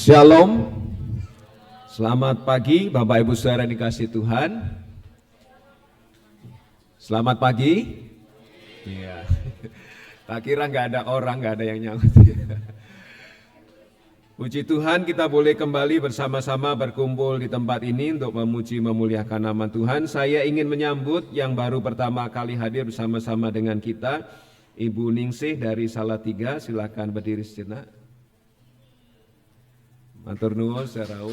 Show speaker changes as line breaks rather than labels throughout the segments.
Shalom, selamat pagi Bapak Ibu Saudara yang dikasihi Tuhan. Selamat pagi. Iya. Tak kira nggak ada orang, nggak ada yang nyaut. Puji Tuhan, kita boleh kembali bersama-sama berkumpul di tempat ini untuk memuji memuliakan nama Tuhan. Saya ingin menyambut yang baru pertama kali hadir bersama-sama dengan kita, Ibu Ningsih dari Salatiga. Silakan berdiri sejenak. Matur nuwun Sarau.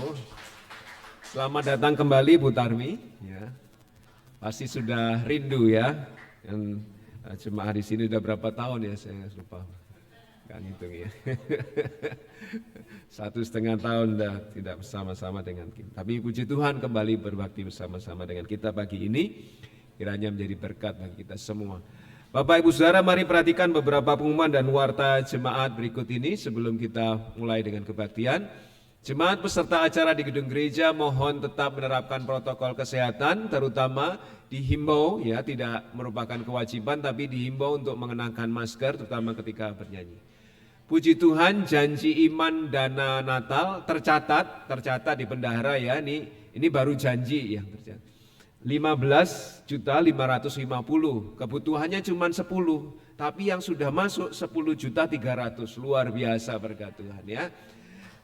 Selamat datang kembali Bu Tarmi. Ya. Pasti sudah rindu ya. Dan jemaah di sini sudah berapa tahun ya, saya lupa. Gak ngitung ya. 1,5 tahun sudah tidak bersama-sama dengan kita. Tapi puji Tuhan kembali berbakti bersama-sama dengan kita pagi ini. Kiranya menjadi berkat bagi kita semua. Bapak Ibu Saudara, mari perhatikan beberapa pengumuman dan warta jemaat berikut ini sebelum kita mulai dengan kebaktian. Jemaat peserta acara di gedung gereja mohon tetap menerapkan protokol kesehatan, terutama dihimbau ya, tidak merupakan kewajiban tapi dihimbau untuk mengenakan masker terutama ketika bernyanyi. Puji Tuhan, janji iman dana Natal tercatat di bendahara ya, ini baru janji yang tercatat. 15.550.000, kebutuhannya cuma 10, tapi yang sudah masuk 10.300.000, luar biasa berkat Tuhan ya.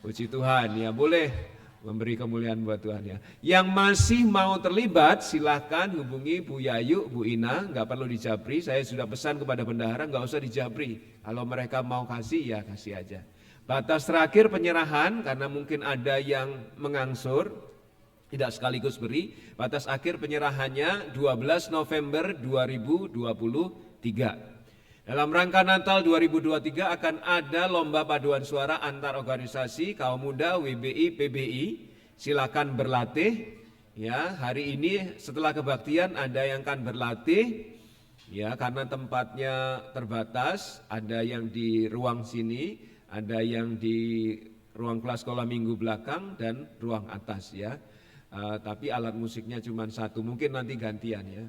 Puji Tuhan ya, boleh memberi kemuliaan buat Tuhan ya. Yang masih mau terlibat silahkan hubungi Bu Yayu, Bu Ina, nggak perlu dijabri. Saya sudah pesan kepada bendahara nggak usah dijabri. Kalau mereka mau kasih ya kasih aja. Batas terakhir penyerahan karena mungkin ada yang mengangsur, tidak sekaligus beri. Batas akhir penyerahannya 12 November 2023. Dalam rangka Natal 2023 akan ada lomba paduan suara antar organisasi kaum muda WBI PBI. Silakan berlatih ya. Hari ini setelah kebaktian ada yang akan berlatih ya, karena tempatnya terbatas. Ada yang di ruang sini, ada yang di ruang kelas sekolah minggu belakang dan ruang atas ya. Tapi alat musiknya cuma satu, mungkin nanti gantian ya,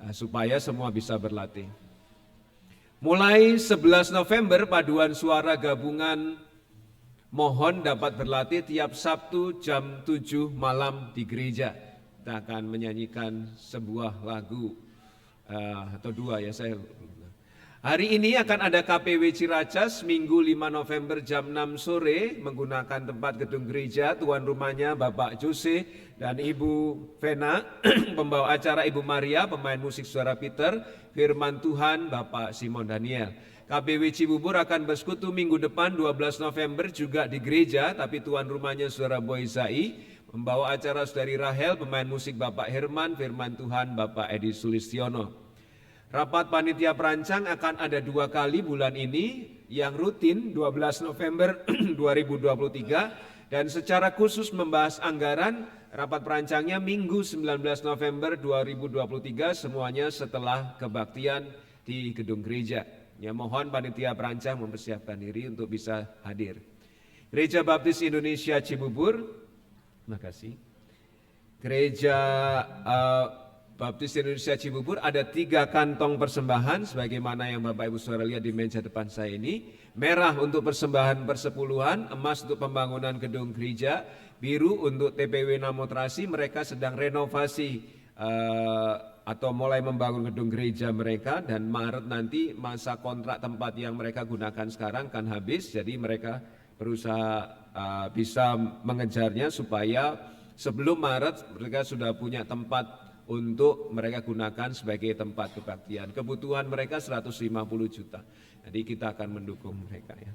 supaya semua bisa berlatih. Mulai 11 November paduan suara gabungan mohon dapat berlatih tiap Sabtu jam 7 malam di gereja. Kita akan menyanyikan sebuah lagu atau dua ya saya. Hari ini akan ada KPW Ciracas Minggu 5 November jam 6 sore menggunakan tempat gedung gereja. Tuan rumahnya Bapak Jose dan Ibu Vena, pembawa acara Ibu Maria, pemain musik suara Peter, firman Tuhan Bapak Simon Daniel. KPW Cibubur akan bersekutu minggu depan 12 November juga di gereja, tapi tuan rumahnya Saudara Boy Zai, membawa acara Saudari Rahel, pemain musik Bapak Herman, firman Tuhan Bapak Edi Sulistiono. Rapat panitia perancang akan ada 2 kali bulan ini, yang rutin 12 November 2023 dan secara khusus membahas anggaran. Rapat perancangnya Minggu 19 November 2023, semuanya setelah kebaktian di gedung gereja. Ya, mohon panitia perancang mempersiapkan diri untuk bisa hadir. Gereja Baptis Indonesia Cibubur, terima kasih. Gereja Baptis Indonesia Cibubur ada 3 kantong persembahan sebagaimana yang Bapak Ibu Saudara lihat di meja depan saya ini. Merah untuk persembahan persepuluhan, emas untuk pembangunan gedung gereja, biru untuk TPW Namotrasi, mereka sedang renovasi atau mulai membangun gedung gereja mereka, dan Maret nanti masa kontrak tempat yang mereka gunakan sekarang kan habis, jadi mereka berusaha bisa mengejarnya supaya sebelum Maret mereka sudah punya tempat untuk mereka gunakan sebagai tempat kebaktian. Kebutuhan mereka 150 juta. Jadi kita akan mendukung mereka ya.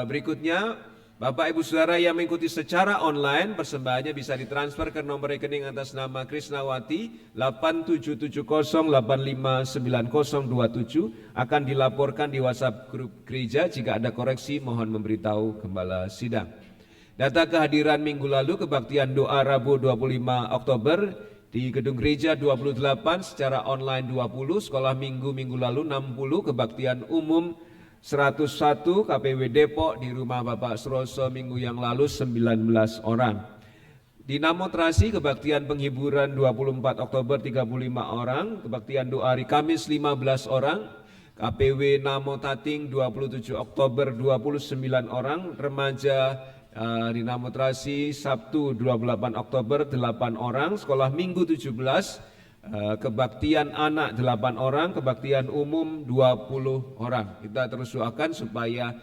Berikutnya, Bapak Ibu Saudara yang mengikuti secara online, persembahannya bisa ditransfer ke nomor rekening atas nama Krisnawati 8770859027, akan dilaporkan di WhatsApp grup gereja. Jika ada koreksi mohon memberitahu gembala sidang. Data kehadiran minggu lalu kebaktian doa Rabu 25 Oktober di gedung gereja 28, secara online 20, sekolah minggu lalu 60, kebaktian umum 101, KPW Depok di rumah Bapak Suroso minggu yang lalu 19 orang. Di Namotrasi kebaktian penghiburan 24 Oktober 35 orang, kebaktian doa hari Kamis 15 orang, KPW Namo Tating 27 Oktober 29 orang, remaja di Namo Trasi Sabtu 28 Oktober 8 orang, sekolah minggu 17, kebaktian anak 8 orang, kebaktian umum 20 orang. Kita terus doakan supaya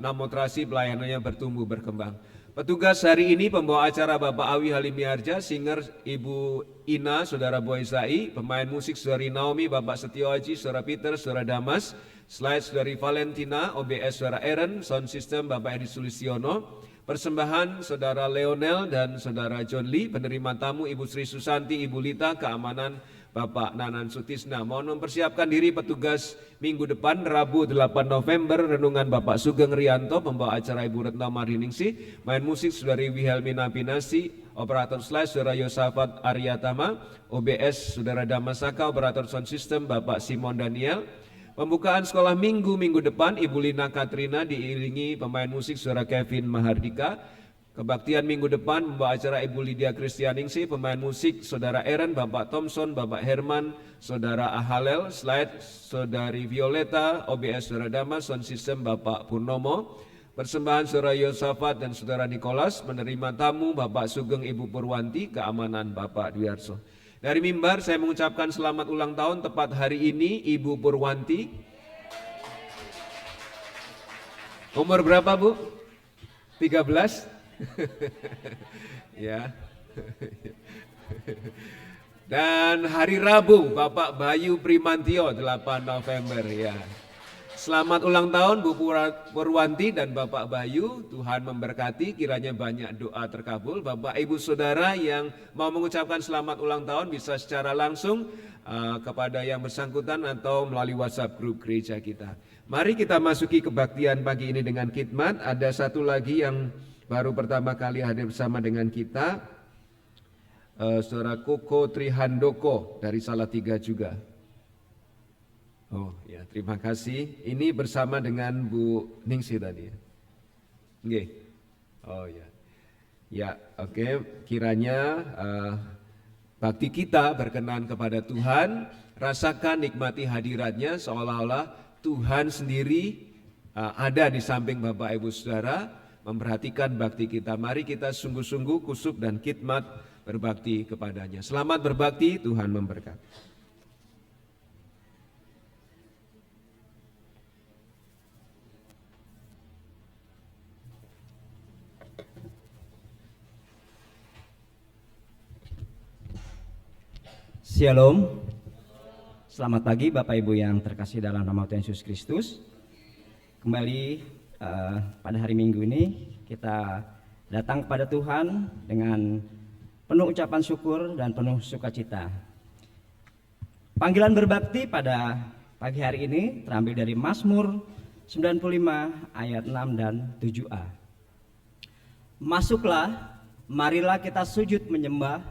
Namo Trasi pelayanannya bertumbuh berkembang. Petugas hari ini pembawa acara Bapak Awi Halimiarja, singer Ibu Ina, Saudara Boy Zai, pemain musik Saudari Naomi, Bapak Setio Haji, Saudara Peter, Saudara Damas, slide Saudari Valentina, OBS Saudara Aaron, sound system Bapak Edi Sulistiono, persembahan Saudara Leonel dan Saudara John Lee, penerima tamu Ibu Sri Susanti, Ibu Lita, keamanan Bapak Nanan Sutisna. Mohon mempersiapkan diri petugas minggu depan Rabu 8 November, renungan Bapak Sugeng Rianto, pembawa acara Ibu Retno Mariningsi, main musik Saudari Wihelmina Pinasi, operator slide Saudara Yosafat Aryatama, OBS Saudara Damasaka, operator sound system Bapak Simon Daniel. Pembukaan sekolah minggu depan Ibu Lina Katrina diiringi pemain musik Saudara Kevin Mahardika. Kebaktian minggu depan membawa acara Ibu Lydia Kristianingsi, pemain musik Saudara Aaron, Bapak Thompson, Bapak Herman, Saudara Ahalel, slide Saudari Violeta, OBS Saudara Damas, sound system Bapak Purnomo. Persembahan Saudara Yosafat dan Saudara Nikolas, menerima tamu Bapak Sugeng Ibu Purwanti, keamanan Bapak Dwiarso. Dari mimbar saya mengucapkan selamat ulang tahun tepat hari ini Ibu Purwanti. Umur berapa Bu? 13? Ya. Dan hari Rabu Bapak Bayu Primantio 8 November ya. Selamat ulang tahun Bu Purwanti dan Bapak Bayu, Tuhan memberkati, kiranya banyak doa terkabul. Bapak Ibu Saudara yang mau mengucapkan selamat ulang tahun bisa secara langsung kepada yang bersangkutan atau melalui WhatsApp grup gereja kita. Mari kita masuki kebaktian pagi ini dengan khidmat. Ada satu lagi yang baru pertama kali hadir bersama dengan kita, Saudara Koko Trihandoko dari Salatiga juga. Oh ya, terima kasih. Ini bersama dengan Bu Ningsi tadi. Oke. Oh ya. Ya, oke. Kiranya bakti kita berkenan kepada Tuhan, rasakan nikmati hadiratnya seolah-olah Tuhan sendiri ada di samping Bapak Ibu Saudara, memperhatikan bakti kita. Mari kita sungguh-sungguh kusuk dan khidmat berbakti kepadanya. Selamat berbakti, Tuhan memberkati.
Shalom. Selamat pagi Bapak Ibu yang terkasih dalam nama Tuhan Yesus Kristus. Kembali pada hari Minggu ini kita datang kepada Tuhan dengan penuh ucapan syukur dan penuh sukacita. Panggilan berbakti pada pagi hari ini terambil dari Mazmur 95 ayat 6 dan 7a. Masuklah, marilah kita sujud menyembah,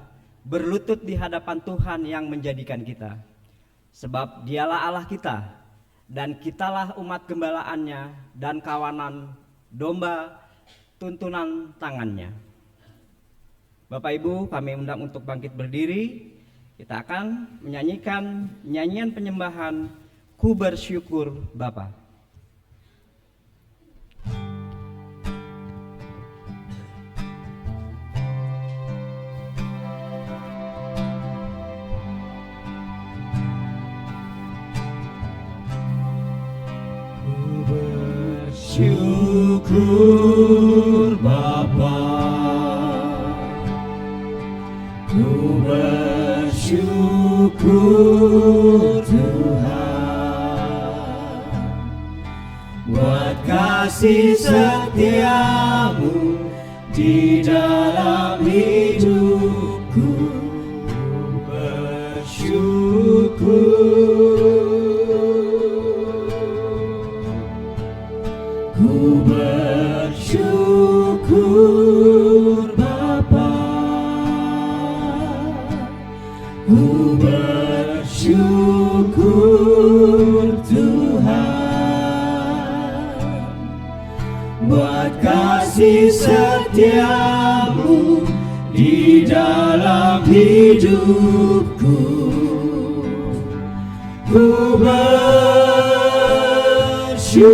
berlutut di hadapan Tuhan yang menjadikan kita. Sebab dialah Allah kita, dan kitalah umat gembalaannya dan kawanan domba tuntunan tangannya. Bapak Ibu, kami undang untuk bangkit berdiri. Kita akan menyanyikan nyanyian penyembahan Ku Bersyukur Bapa.
Syukur Bapa, ku bersyukur Tuhan, buat kasih setiamu di dalam hidupku. Ku bersyukur, ku bersyukur Bapa, ku bersyukur Tuhan, buat kasih setiamu di dalam hidupku. Ku bersyukur Banyak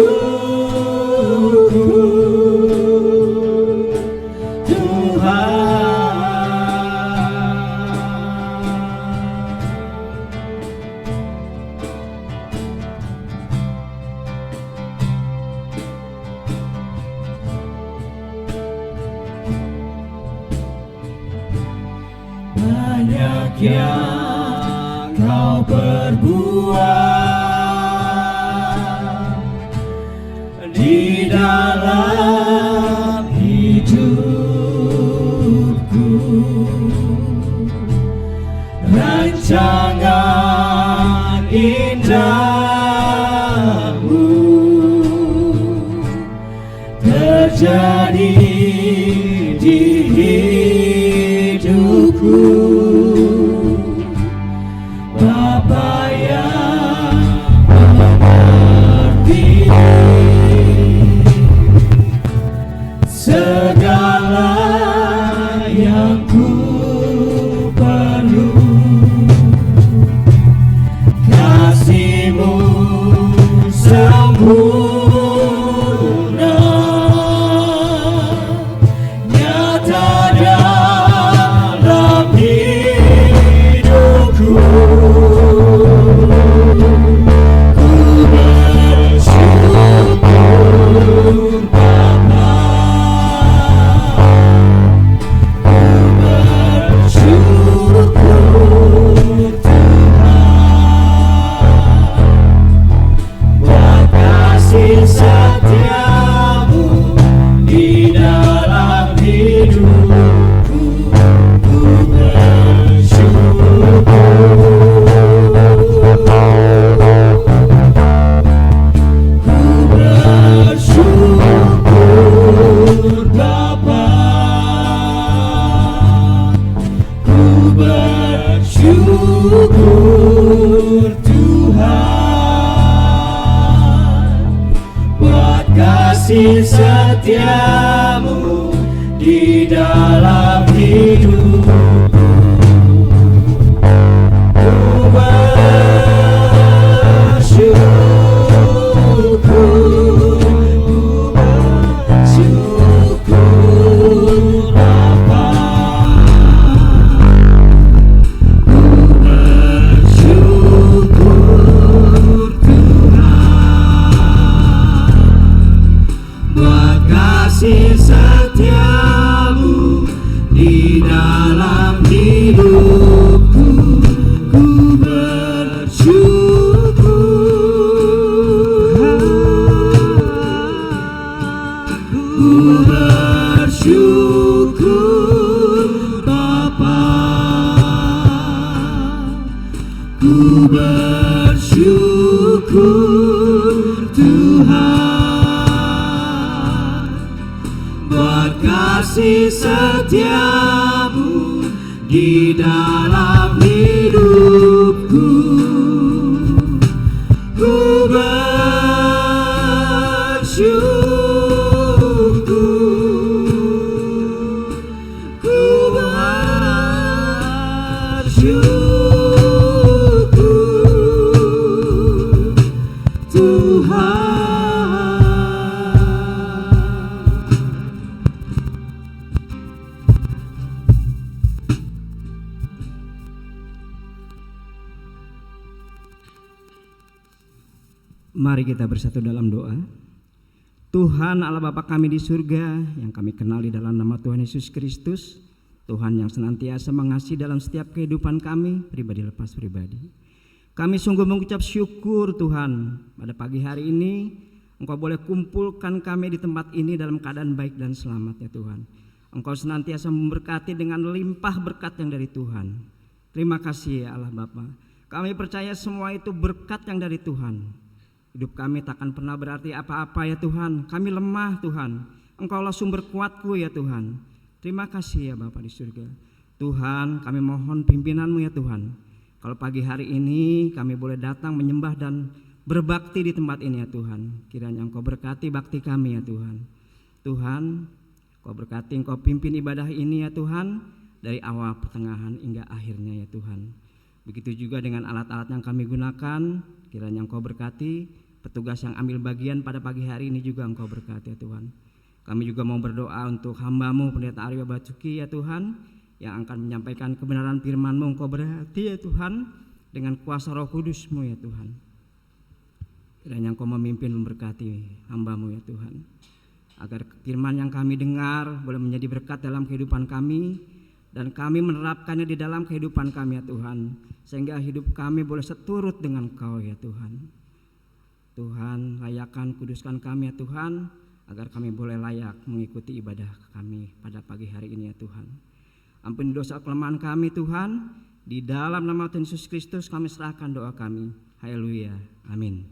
yang kau perbuat di dalam hidupku, rancangan indahmu terjadi di hidupku. Bapa yang mengerti segala yang ku perlu, kasih-Mu sempurna nyata dalam hidupku. Ku bersyukur Bapa, ku bersyukur Tuhan buat kasih setia-Mu di dalam hidupku. Ku bersyukur, ku bersyukur Bapa, ku bersyukur Tuhan buat kasih setia-Mu di dalam hidupku. Ku bersyukur, ku bersyukur Bapa, ku bersyukur Tuhan buat kasih setia-Mu di dalam hidupku. Ku bersyukur Bapa, ku bersyukur Tuhan buat kasih setia-Mu di dalam hidupku. Ku bersyukur, ku bersyukur Tuhan.
Mari kita bersatu dalam doa. Tuhan Allah Bapa kami di surga, yang kami kenal di dalam nama Tuhan Yesus Kristus, Tuhan yang senantiasa mengasihi dalam setiap kehidupan kami, pribadi lepas pribadi. Kami sungguh mengucap syukur Tuhan, pada pagi hari ini Engkau boleh kumpulkan kami di tempat ini dalam keadaan baik dan selamat ya Tuhan. Engkau senantiasa memberkati dengan limpah berkat yang dari Tuhan. Terima kasih ya Allah Bapa. Kami percaya semua itu berkat yang dari Tuhan. Hidup kami takkan pernah berarti apa-apa ya Tuhan. Kami lemah Tuhan. Engkaulah sumber kuatku ya Tuhan. Terima kasih ya Bapa di surga. Tuhan, kami mohon pimpinan-Mu ya Tuhan. Kalau pagi hari ini kami boleh datang menyembah dan berbakti di tempat ini ya Tuhan. Kiranya Engkau berkati bakti kami ya Tuhan. Tuhan, Engkau berkati, Engkau pimpin ibadah ini ya Tuhan, dari awal, pertengahan hingga akhirnya ya Tuhan. Begitu juga dengan alat-alat yang kami gunakan, kiranya Engkau berkati, petugas yang ambil bagian pada pagi hari ini juga Engkau berkati ya Tuhan. Kami juga mau berdoa untuk hamba-Mu Pendeta Aryo Basuki ya Tuhan, yang akan menyampaikan kebenaran firman-Mu. Engkau berhati ya Tuhan dengan kuasa Roh Kudus-Mu ya Tuhan. Kiranya Engkau memimpin memberkati hamba-Mu ya Tuhan, agar firman yang kami dengar boleh menjadi berkat dalam kehidupan kami, dan kami menerapkannya di dalam kehidupan kami ya Tuhan, sehingga hidup kami boleh seturut dengan Kau ya Tuhan. Tuhan, layakan, kuduskan kami ya Tuhan, agar kami boleh layak mengikuti ibadah kami pada pagi hari ini ya Tuhan. Ampuni dosa kelemahan kami Tuhan, di dalam nama Tuhan Yesus Kristus kami serahkan doa kami. Haleluya, amin.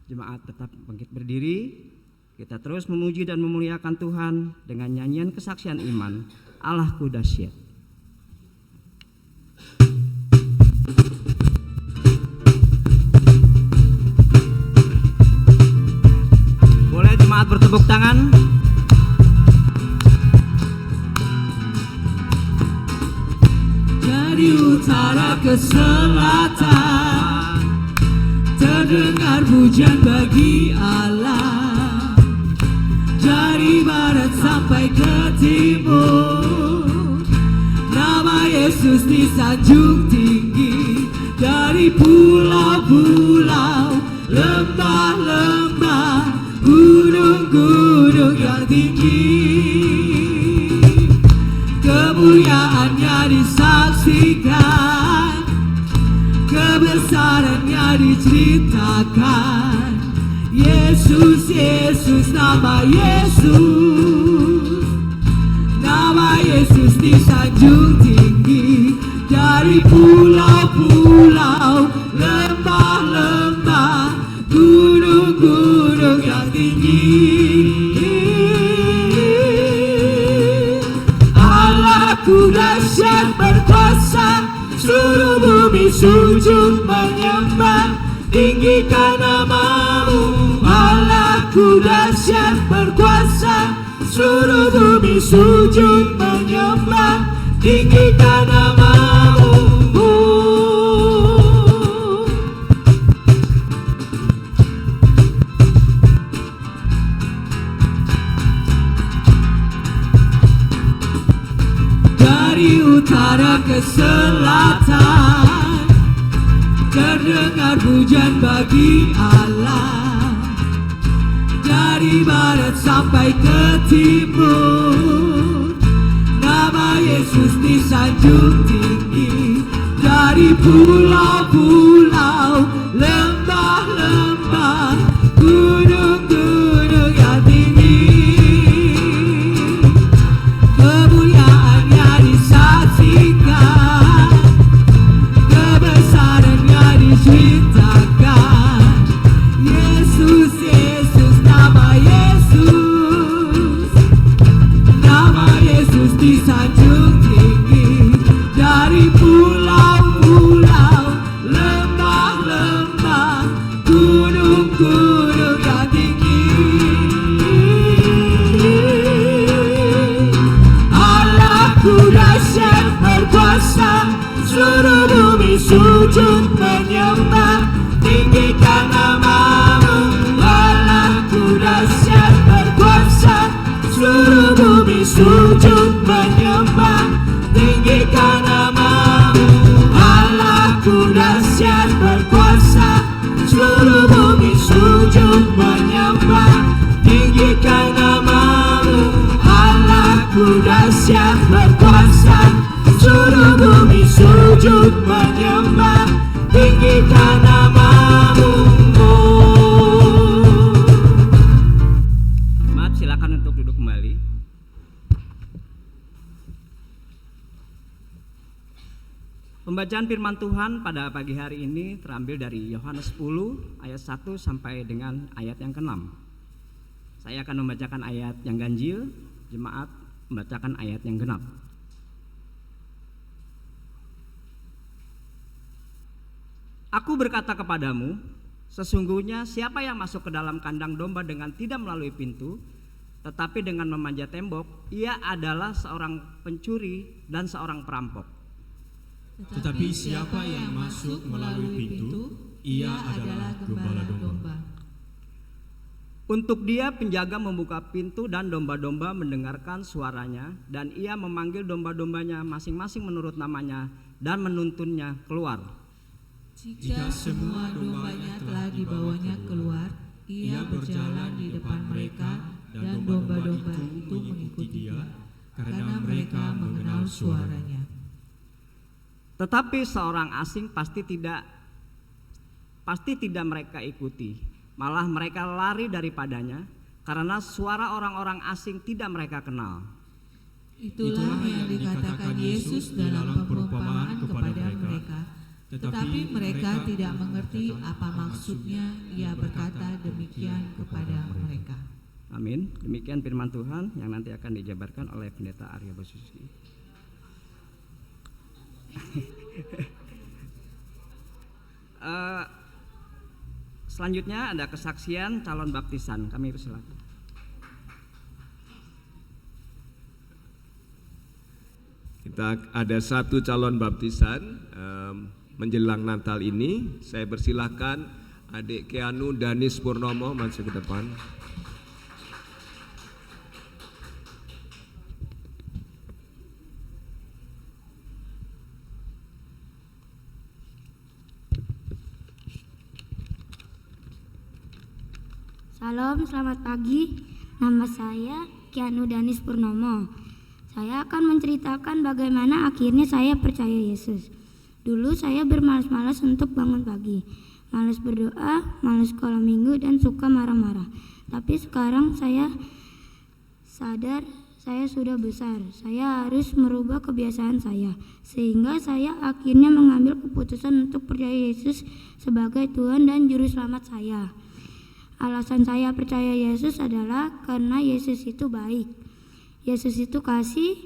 Jemaat tetap bangkit berdiri. Kita terus memuji dan memuliakan Tuhan dengan nyanyian kesaksian iman, Allahku dahsyat. Boleh jemaat bertepuk tangan.
Dari utara ke selatan terdengar pujian bagi Allah. Dari barat sampai ke timur, nama Yesus disanjung tinggi. Dari pulau-pulau, lembah-lembah, gunung-gunung yang tinggi, kemuliaannya disaksikan, kebesarannya diceritakan. Yesus, Yesus, nama Yesus, nama Yesus disanjung tinggi. Dari pulau-pulau, lembah-lembah, gunung-gunung yang tinggi, Allahku dahsyat berkuasa, seluruh bumi sujud menyembah, tinggikan nama-Mu. Allahku dahsyat berkuasa, seluruh bumi sujud menyembah, tinggikan nama-Mu. Dari utara ke selatan terdengar pujian bagi Allah. Dari barat sampai ke timur, nama Yesus disanjung tinggi. Dari pulau-pulau, lembah-lembah, gunung-gunung yang tinggi, kemuliaannya disaksikan, kebesarannya diceritakan. Yesus, Yesus, nama Yesus, nama Yesus disanjung tinggi. Dari pulau-pulau, lembah-lembah, gunung-gunung yang tinggi, Allahku dahsyat berkuasa, seluruh bumi sujud menyembah, tinggikan nama-Mu. Allahku dahsyat berkuasa, seluruh bumi sujud menyembah, tinggikan nama-Mu. Allahku dahsyat berkuasa, seluruh bumi sujud menyembah, tinggikan nama-Mu. Allahku dahsyat berkuasa, seluruh bumi sujud menyembah, tinggikan nama-Mu.
Maaf, silakan untuk duduk kembali. Pembacaan firman Tuhan pada pagi hari ini terambil dari Yohanes 10 ayat 1 sampai dengan ayat yang ke-6. Saya akan membacakan ayat yang ganjil, jemaat membacakan ayat yang genap. Aku berkata kepadamu, sesungguhnya siapa yang masuk ke dalam kandang domba dengan tidak melalui pintu, tetapi dengan memanjat tembok, ia adalah seorang pencuri dan seorang perampok.
Tetapi siapa yang masuk melalui pintu, Ia adalah gembala domba.
Untuk dia penjaga membuka pintu dan domba-domba mendengarkan suaranya, dan ia memanggil domba-dombanya masing-masing menurut namanya dan menuntunnya keluar.
Jika semua dombanya telah dibawanya keluar, ia berjalan di depan mereka dan domba-domba itu mengikuti dia, karena mereka mengenal suaranya.
Tetapi seorang asing pasti tidak mereka ikuti. Malah mereka lari daripadanya karena suara orang-orang asing tidak mereka kenal.
Itulah yang dikatakan Yesus dalam perumpamaan kepada mereka. Tetapi mereka tidak mengerti apa maksudnya ia berkata demikian kepada mereka.
Amin. Demikian firman Tuhan yang nanti akan dijabarkan oleh Pendeta Arya Basuki. Selanjutnya ada kesaksian calon baptisan. Kami persilakan.
Kita ada satu calon baptisan menjelang Natal ini. Saya persilahkan adik Keanu Danis Purnomo masuk ke depan.
Salam, selamat pagi. Nama saya Keanu Danis Purnomo. Saya akan menceritakan bagaimana akhirnya saya percaya Yesus. Dulu saya bermalas-malas untuk bangun pagi, malas berdoa, malas sekolah minggu, dan suka marah-marah. Tapi sekarang saya sadar saya sudah besar. Saya harus merubah kebiasaan saya, sehingga saya akhirnya mengambil keputusan untuk percaya Yesus sebagai Tuhan dan Juru Selamat saya. Alasan saya percaya Yesus adalah karena Yesus itu baik. Yesus itu kasih.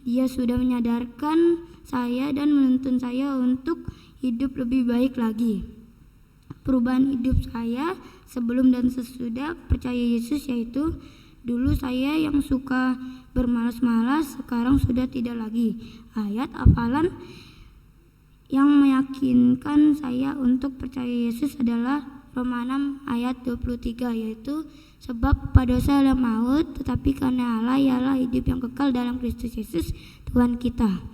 Dia sudah menyadarkan saya dan menuntun saya untuk hidup lebih baik lagi. Perubahan hidup saya sebelum dan sesudah percaya Yesus yaitu dulu saya yang suka bermalas-malas, sekarang sudah tidak lagi. Ayat hafalan yang meyakinkan saya untuk percaya Yesus adalah Roma 6 ayat 23, yaitu sebab pada dosa adalah maut, tetapi karena Allah ialah hidup yang kekal dalam Kristus Yesus Tuhan kita.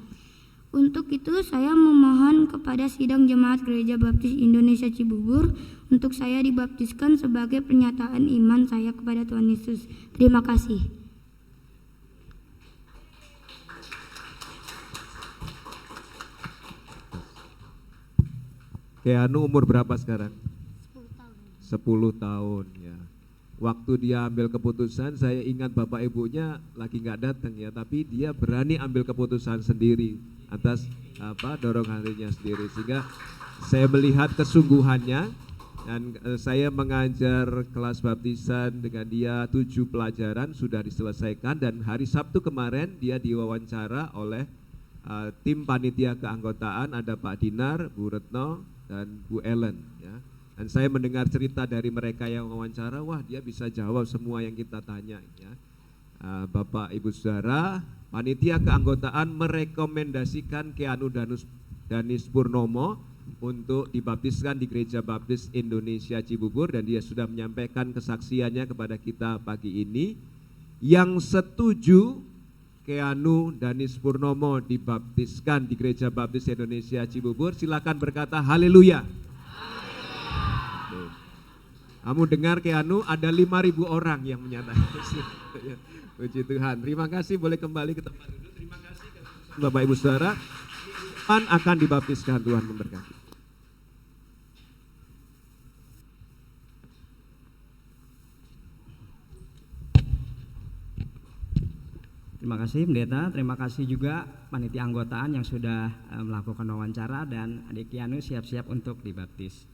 Untuk itu saya memohon kepada sidang jemaat Gereja Baptis Indonesia Cibubur untuk saya dibaptiskan sebagai pernyataan iman saya kepada Tuhan Yesus. Terima kasih.
Keanu umur berapa sekarang? 10 tahun ya. Waktu dia ambil keputusan, saya ingat bapak ibunya lagi nggak datang ya, tapi dia berani ambil keputusan sendiri atas dorongan hatinya sendiri, sehingga saya melihat kesungguhannya. Dan saya mengajar kelas baptisan dengan dia 7 pelajaran sudah diselesaikan, dan hari Sabtu kemarin dia diwawancara oleh tim panitia keanggotaan, ada Pak Dinar, Bu Retno, dan Bu Ellen ya. Dan saya mendengar cerita dari mereka yang wawancara, wah dia bisa jawab semua yang kita tanya ya. Bapak Ibu Saudara, panitia keanggotaan merekomendasikan Keanu Danis Purnomo untuk dibaptiskan di Gereja Baptis Indonesia Cibubur, dan dia sudah menyampaikan kesaksiannya kepada kita pagi ini. Yang setuju Keanu Danis Purnomo dibaptiskan di Gereja Baptis Indonesia Cibubur, silakan berkata haleluya. Kamu dengar Keanu, ada 5.000 orang yang menyatakan. Puji Tuhan. Terima kasih, boleh kembali ke tempat duduk. Terima kasih Bapak Ibu Saudara. Tuhan akan dibaptiskan, Tuhan memberkati.
Terima kasih Pendeta, terima kasih juga panitia anggotaan yang sudah melakukan wawancara, dan adik Keanu siap-siap untuk dibaptis.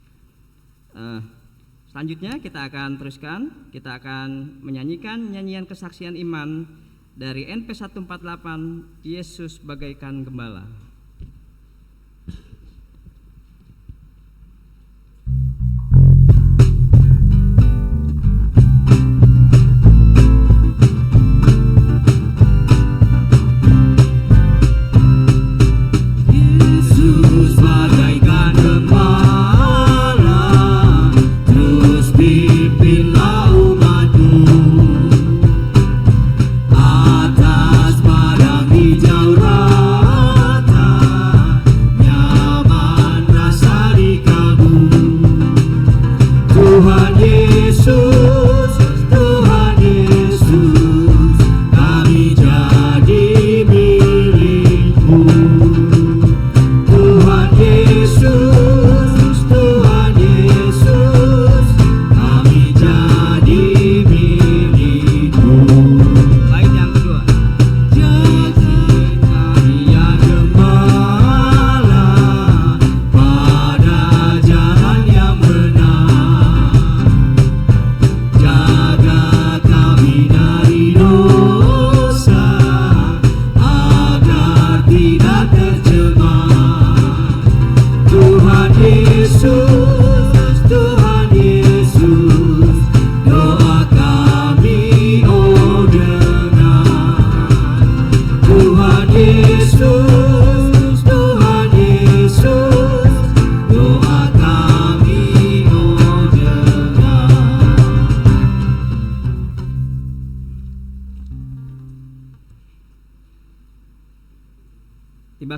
Selanjutnya kita akan teruskan, kita akan menyanyikan nyanyian kesaksian iman dari NP 148, Yesus bagaikan gembala.
Yesus bagaikan gembala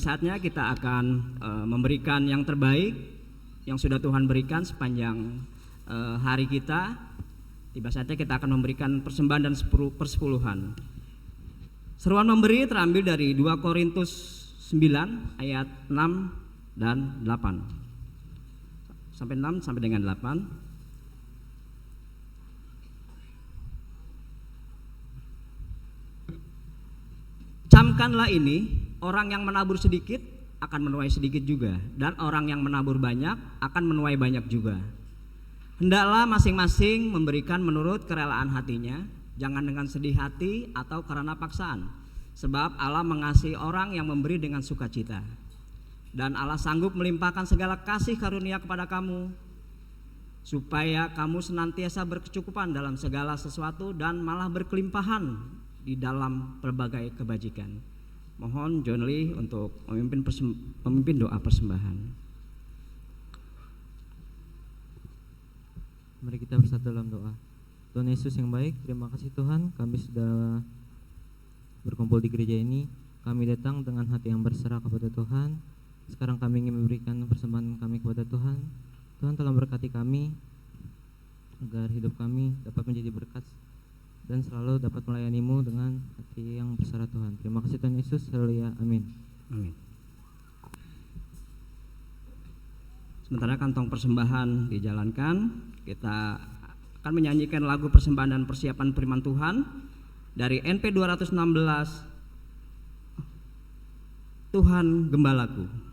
saatnya kita akan memberikan yang terbaik yang sudah Tuhan berikan sepanjang hari kita. Tiba saatnya kita akan memberikan persembahan dan persepuluhan. Seruan memberi terambil dari 2 Korintus 9 ayat 6 dan 8. Sampai 6 sampai dengan 8. Camkanlah ini, orang yang menabur sedikit akan menuai sedikit juga, dan orang yang menabur banyak akan menuai banyak juga. Hendaklah masing-masing memberikan menurut kerelaan hatinya, jangan dengan sedih hati atau karena paksaan, sebab Allah mengasihi orang yang memberi dengan sukacita. Dan Allah sanggup melimpahkan segala kasih karunia kepada kamu, supaya kamu senantiasa berkecukupan dalam segala sesuatu dan malah berkelimpahan di dalam berbagai kebajikan. Mohon John Lee untuk memimpin doa persembahan.
Mari kita bersatu dalam doa. Tuhan Yesus yang baik, terima kasih Tuhan, kami sudah berkumpul di gereja ini. Kami datang dengan hati yang berserah kepada Tuhan. Sekarang kami ingin memberikan persembahan kami kepada Tuhan. Tuhan telah berkati kami agar hidup kami dapat menjadi berkat dan selalu dapat melayani-Mu dengan hati yang berserah Tuhan. Terima kasih Tuhan Yesus, haleluya, amin.
Amin. Sementara kantong persembahan dijalankan, kita akan menyanyikan lagu persembahan dan persiapan firman Tuhan dari NP 216, Tuhan Gembalaku.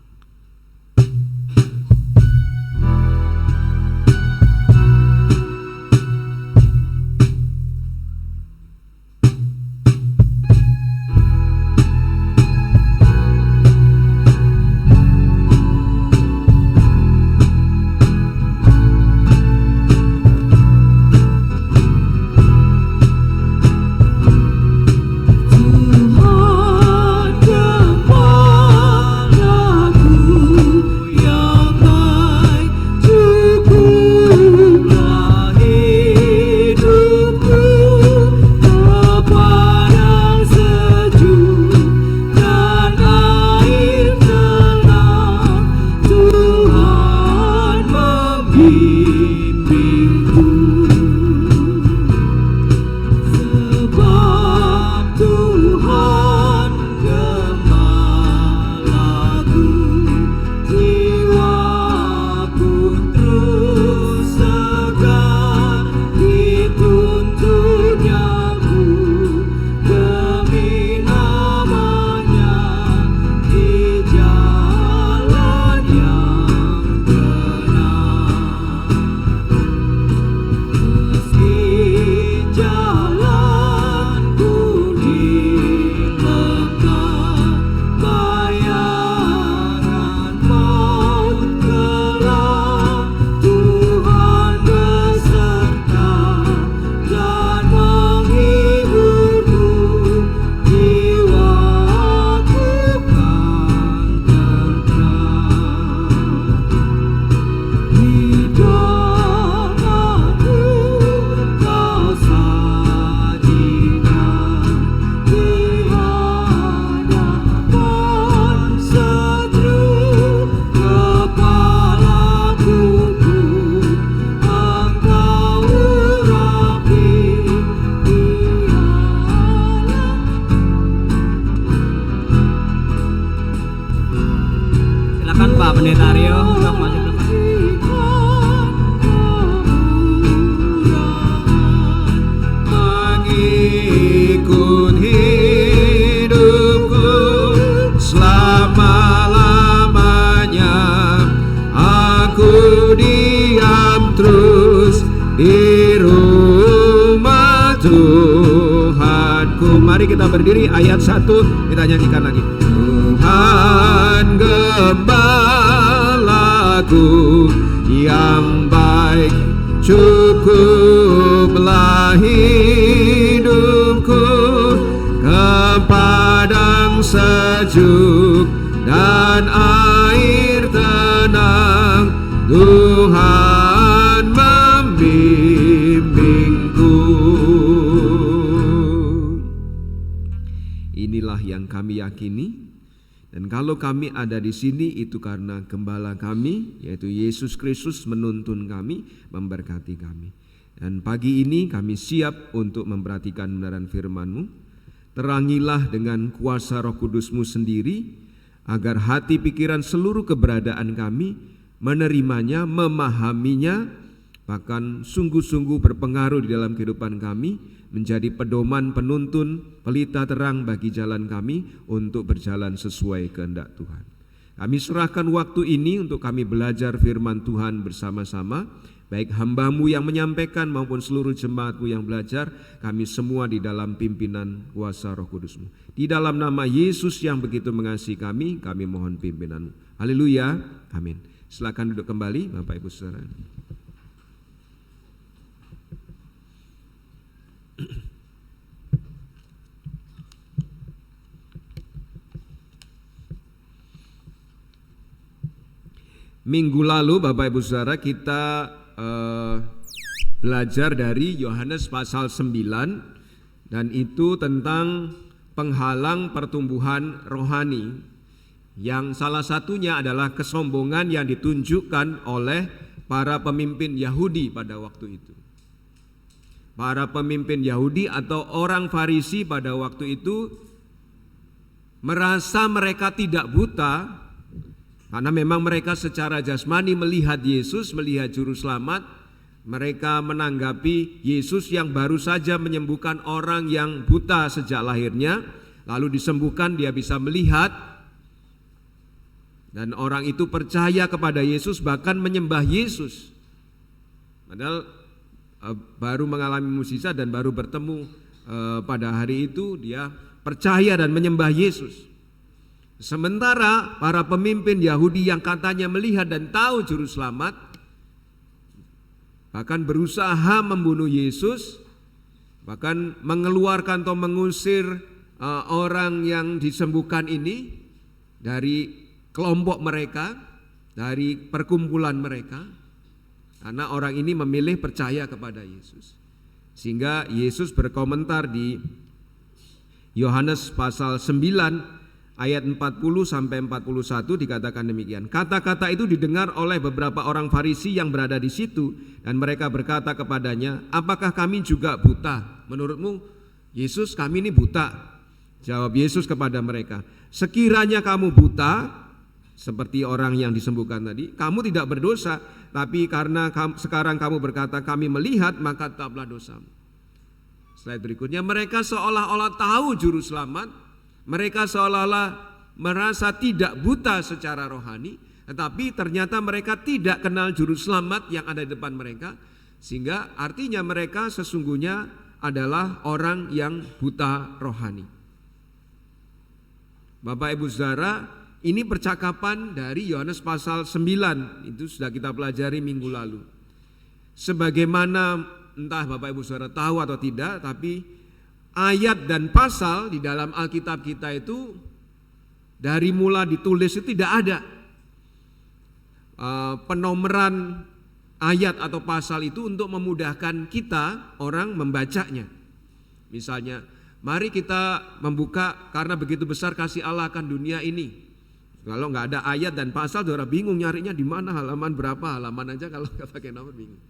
Mari kita berdiri, ayat 1 kita nyanyikan lagi. Tuhan Gembalaku yang baik, cukuplah hidupku ke padang sejuk dan air tenang. Tuhan membimbingku. Inilah yang kami yakini Dan kalau kami ada di sini itu karena gembala kami, yaitu Yesus Kristus menuntun kami, memberkati kami. Dan pagi ini kami siap untuk memperhatikan kebenaran firman-Mu. Terangilah dengan kuasa Roh Kudus-Mu sendiri, agar hati pikiran seluruh keberadaan kami menerimanya, memahaminya, bahkan sungguh-sungguh berpengaruh di dalam kehidupan kami, menjadi pedoman penuntun, pelita terang bagi jalan kami untuk berjalan sesuai kehendak Tuhan. Kami serahkan waktu ini untuk kami belajar firman Tuhan bersama-sama, baik hamba-Mu yang menyampaikan maupun seluruh jemaat-Mu yang belajar, kami semua di dalam pimpinan kuasa Roh Kudus-Mu. Di dalam nama Yesus yang begitu mengasihi kami mohon pimpinan-Mu. Haleluya, amin. Silakan duduk kembali Bapak Ibu Saudara. Minggu lalu Bapak Ibu Saudara kita belajar dari Yohanes pasal 9, dan itu tentang penghalang pertumbuhan rohani, yang salah satunya adalah kesombongan yang ditunjukkan oleh para pemimpin Yahudi pada waktu itu. Para pemimpin Yahudi atau orang Farisi pada waktu itu merasa mereka tidak buta, karena memang mereka secara jasmani melihat Yesus, melihat Juru Selamat. Mereka menanggapi Yesus yang baru saja menyembuhkan orang yang buta sejak lahirnya, lalu disembuhkan, dia bisa melihat. Dan orang itu percaya kepada Yesus, bahkan menyembah Yesus. Padahal baru mengalami mukjizat dan baru bertemu pada hari itu, dia percaya dan menyembah Yesus. Sementara para pemimpin Yahudi yang katanya melihat dan tahu Juru Selamat, bahkan berusaha membunuh Yesus, bahkan mengeluarkan atau mengusir orang yang disembuhkan ini dari kelompok mereka, dari perkumpulan mereka, karena orang ini memilih percaya kepada Yesus. Sehingga Yesus berkomentar di Yohanes pasal 9 ayat 40 sampai 41 dikatakan demikian. Kata-kata itu didengar oleh beberapa orang Farisi yang berada di situ, dan mereka berkata kepadanya, "Apakah kami juga buta? Menurutmu Yesus, kami ini buta?" Jawab Yesus kepada mereka, "Sekiranya kamu buta seperti orang yang disembuhkan tadi, kamu tidak berdosa, tapi karena sekarang kamu berkata kami melihat, maka tetaplah dosamu." Slide berikutnya, mereka seolah-olah tahu Juru Selamat, mereka seolah-olah merasa tidak buta secara rohani, tetapi ternyata mereka tidak kenal Juru Selamat yang ada di depan mereka, sehingga artinya mereka sesungguhnya adalah orang yang buta rohani. Bapak Ibu Saudara, ini percakapan dari Yohanes pasal 9, itu sudah kita pelajari minggu lalu. Sebagaimana entah Bapak Ibu Saudara tahu atau tidak, tapi ayat dan pasal di dalam Alkitab kita itu dari mula ditulis itu tidak ada penomoran ayat atau pasal itu untuk memudahkan kita orang membacanya. Misalnya, mari kita membuka karena begitu besar kasih Allah akan dunia ini. Kalau nggak ada ayat dan pasal, saudara bingung nyarinya di mana, halaman berapa, halaman aja kalau nggak pakai nomor bingung.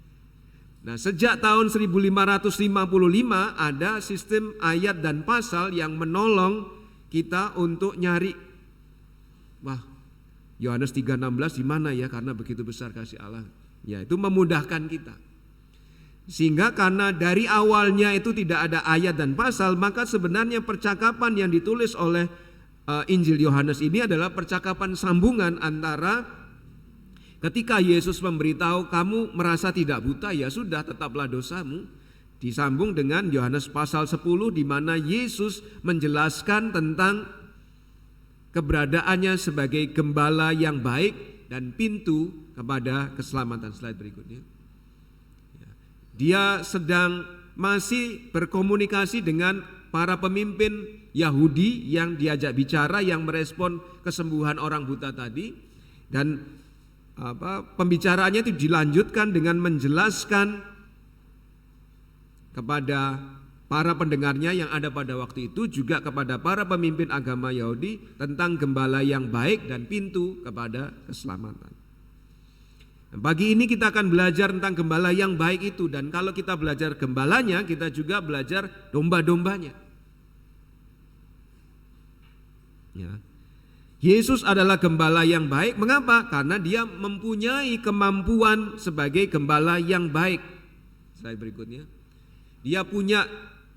Nah, sejak tahun 1555 ada sistem ayat dan pasal yang menolong kita untuk nyari. Wah, Yohanes 3:16 di mana ya, karena begitu besar kasih Allah. Ya, itu memudahkan kita. Sehingga karena dari awalnya itu tidak ada ayat dan pasal, maka sebenarnya percakapan yang ditulis oleh Injil Yohanes ini adalah percakapan sambungan antara ketika Yesus memberitahu kamu merasa tidak buta, ya sudah tetaplah dosamu, disambung dengan Yohanes pasal 10 di mana Yesus menjelaskan tentang keberadaannya sebagai gembala yang baik dan pintu kepada keselamatan. Slide berikutnya. Dia sedang masih berkomunikasi dengan para pemimpin Yahudi yang diajak bicara, yang merespon kesembuhan orang buta tadi, dan pembicaraannya itu dilanjutkan dengan menjelaskan kepada para pendengarnya yang ada pada waktu itu, juga kepada para pemimpin agama Yahudi tentang gembala yang baik dan pintu kepada keselamatan. Pagi ini kita akan belajar tentang gembala yang baik itu, dan kalau kita belajar gembalanya, kita juga belajar domba-dombanya. Ya. Yesus adalah gembala yang baik. Mengapa? Karena dia mempunyai kemampuan sebagai gembala yang baik. Slide berikutnya. Dia punya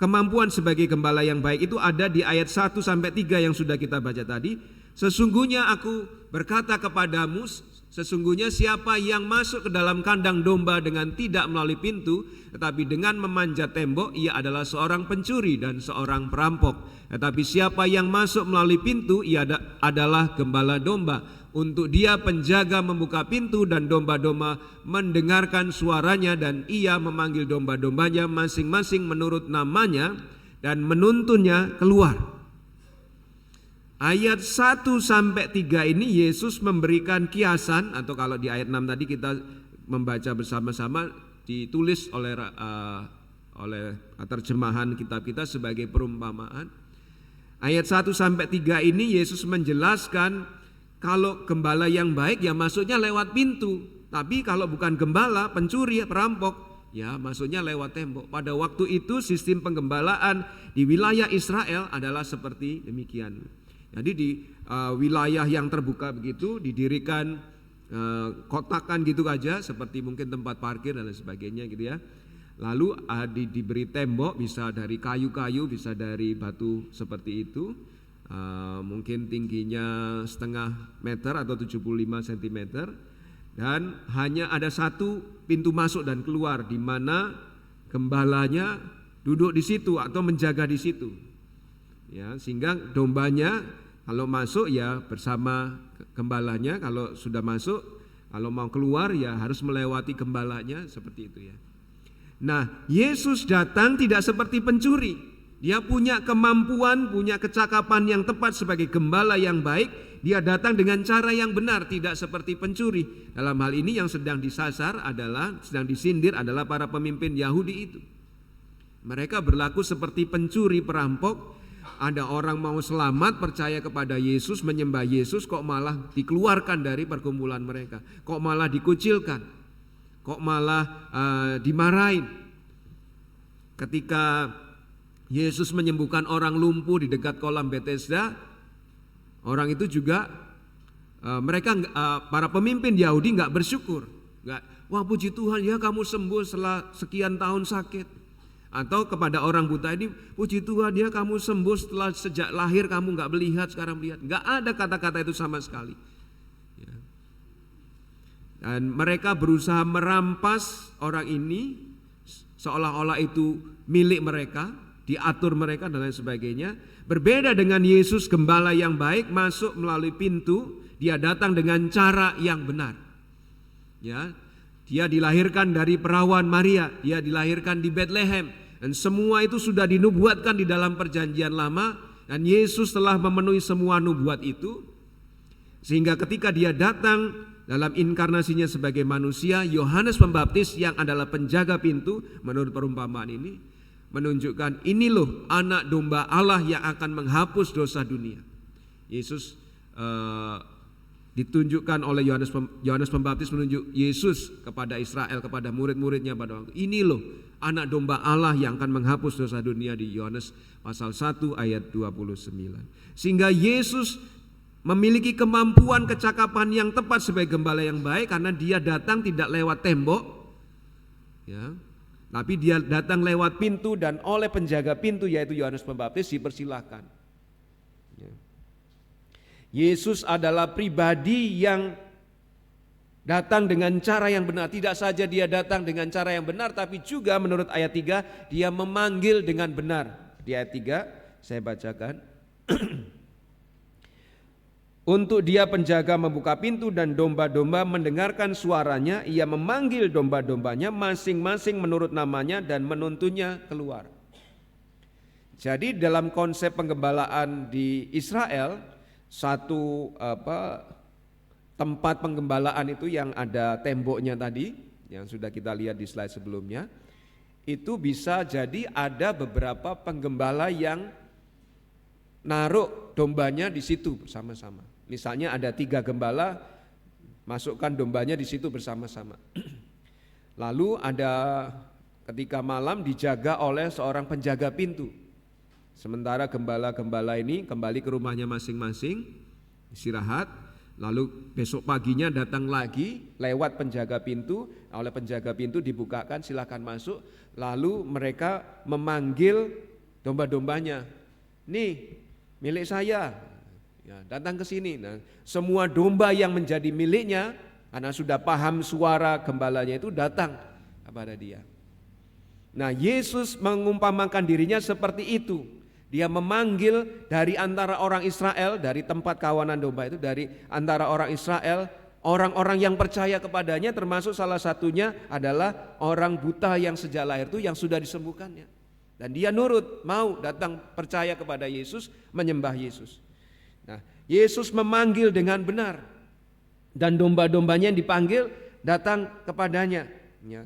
kemampuan sebagai gembala yang baik, itu ada di ayat 1 sampai 3 yang sudah kita baca tadi. Sesungguhnya aku berkata kepadamu, sesungguhnya siapa yang masuk ke dalam kandang domba dengan tidak melalui pintu, tetapi dengan memanjat tembok, ia adalah seorang pencuri dan seorang perampok. Tetapi siapa yang masuk melalui pintu, ia adalah gembala domba. Untuk dia penjaga membuka pintu, dan domba-domba mendengarkan suaranya, dan ia memanggil domba-dombanya masing-masing menurut namanya dan menuntunnya keluar. Ayat 1 sampai 3 ini Yesus memberikan kiasan, atau kalau di ayat 6 tadi kita membaca bersama-sama, ditulis oleh terjemahan kitab kita sebagai perumpamaan. Ayat 1 sampai 3 ini Yesus menjelaskan kalau gembala yang baik ya masuknya lewat pintu, tapi kalau bukan gembala, pencuri, perampok, ya masuknya lewat tembok. Pada waktu itu sistem penggembalaan di wilayah Israel adalah seperti demikian. Jadi di wilayah yang terbuka begitu didirikan kotakan gitu aja, seperti mungkin tempat parkir dan lain sebagainya gitu ya. Lalu diberi tembok, bisa dari kayu-kayu, bisa dari batu seperti itu. Mungkin tingginya setengah meter atau 75 cm, dan hanya ada satu pintu masuk dan keluar, di mana gembalanya duduk di situ atau menjaga di situ. Ya, sehingga dombanya kalau masuk ya bersama gembalanya, kalau sudah masuk, kalau mau keluar ya harus melewati gembalanya, seperti itu ya. Nah, Yesus datang tidak seperti pencuri. Dia punya kemampuan, punya kecakapan yang tepat sebagai gembala yang baik. Dia datang dengan cara yang benar, tidak seperti pencuri. Dalam hal ini yang sedang disasar adalah, sedang disindir adalah para pemimpin Yahudi itu. Mereka berlaku seperti pencuri, perampok. Ada orang mau selamat, percaya kepada Yesus, menyembah Yesus, kok malah dikeluarkan dari perkumpulan mereka. Kok malah dikucilkan, kok malah dimarahin. Ketika Yesus menyembuhkan orang lumpuh di dekat kolam Bethesda, orang itu juga para pemimpin Yahudi nggak bersyukur, wah puji Tuhan ya kamu sembuh setelah sekian tahun sakit. Atau kepada orang buta ini, puji Tuhan ya kamu sembuh setelah sejak lahir kamu nggak melihat, sekarang melihat. Nggak ada kata-kata itu sama sekali. Ya. Dan mereka berusaha merampas orang ini seolah-olah itu milik mereka, diatur mereka dan lain sebagainya. Berbeda dengan Yesus gembala yang baik, masuk melalui pintu, dia datang dengan cara yang benar. Ya, dia dilahirkan dari perawan Maria, dia dilahirkan di Bethlehem, dan semua itu sudah dinubuatkan di dalam perjanjian lama, dan Yesus telah memenuhi semua nubuat itu. Sehingga ketika dia datang dalam inkarnasinya sebagai manusia, Yohanes Pembaptis yang adalah penjaga pintu menurut perumpamaan ini menunjukkan, ini loh anak domba Allah yang akan menghapus dosa dunia. Yesus ditunjukkan oleh Yohanes Pembaptis, menunjuk Yesus kepada Israel, kepada murid-muridnya pada waktu ini loh anak domba Allah yang akan menghapus dosa dunia, di Yohanes pasal 1 ayat 29. Sehingga Yesus memiliki kemampuan, kecakapan yang tepat sebagai gembala yang baik, karena dia datang tidak lewat tembok ya, tapi dia datang lewat pintu, dan oleh penjaga pintu yaitu Yohanes Pembaptis dipersilahkan. Yesus adalah pribadi yang datang dengan cara yang benar. Tidak saja dia datang dengan cara yang benar, tapi juga menurut ayat 3 dia memanggil dengan benar. Di ayat 3 saya bacakan. Untuk dia penjaga membuka pintu, dan domba-domba mendengarkan suaranya. Ia memanggil domba-dombanya masing-masing menurut namanya dan menuntunnya keluar. Jadi dalam konsep penggembalaan di Israel, satu tempat penggembalaan itu yang ada temboknya tadi, yang sudah kita lihat di slide sebelumnya, itu bisa jadi ada beberapa penggembala yang naruh dombanya di situ bersama-sama. Misalnya ada 3 gembala, masukkan dombanya di situ bersama-sama. Lalu ada ketika malam dijaga oleh seorang penjaga pintu. Sementara gembala-gembala ini kembali ke rumahnya masing-masing, istirahat. Lalu besok paginya datang lagi lewat penjaga pintu, oleh penjaga pintu dibukakan, silakan masuk. Lalu mereka memanggil domba-dombanya, nih milik saya, ya, datang ke sini. Nah, semua domba yang menjadi miliknya, karena sudah paham suara gembalanya itu, datang kepada dia. Nah, Yesus mengumpamakan dirinya seperti itu. Dia memanggil dari antara orang Israel, dari tempat kawanan domba itu, dari antara orang Israel, orang-orang yang percaya kepadanya, termasuk salah satunya adalah orang buta yang sejak lahir itu yang sudah disembuhkannya. Dan dia nurut, mau datang percaya kepada Yesus, menyembah Yesus. Nah, Yesus memanggil dengan benar, dan domba-dombanya yang dipanggil datang kepadanya. Ya.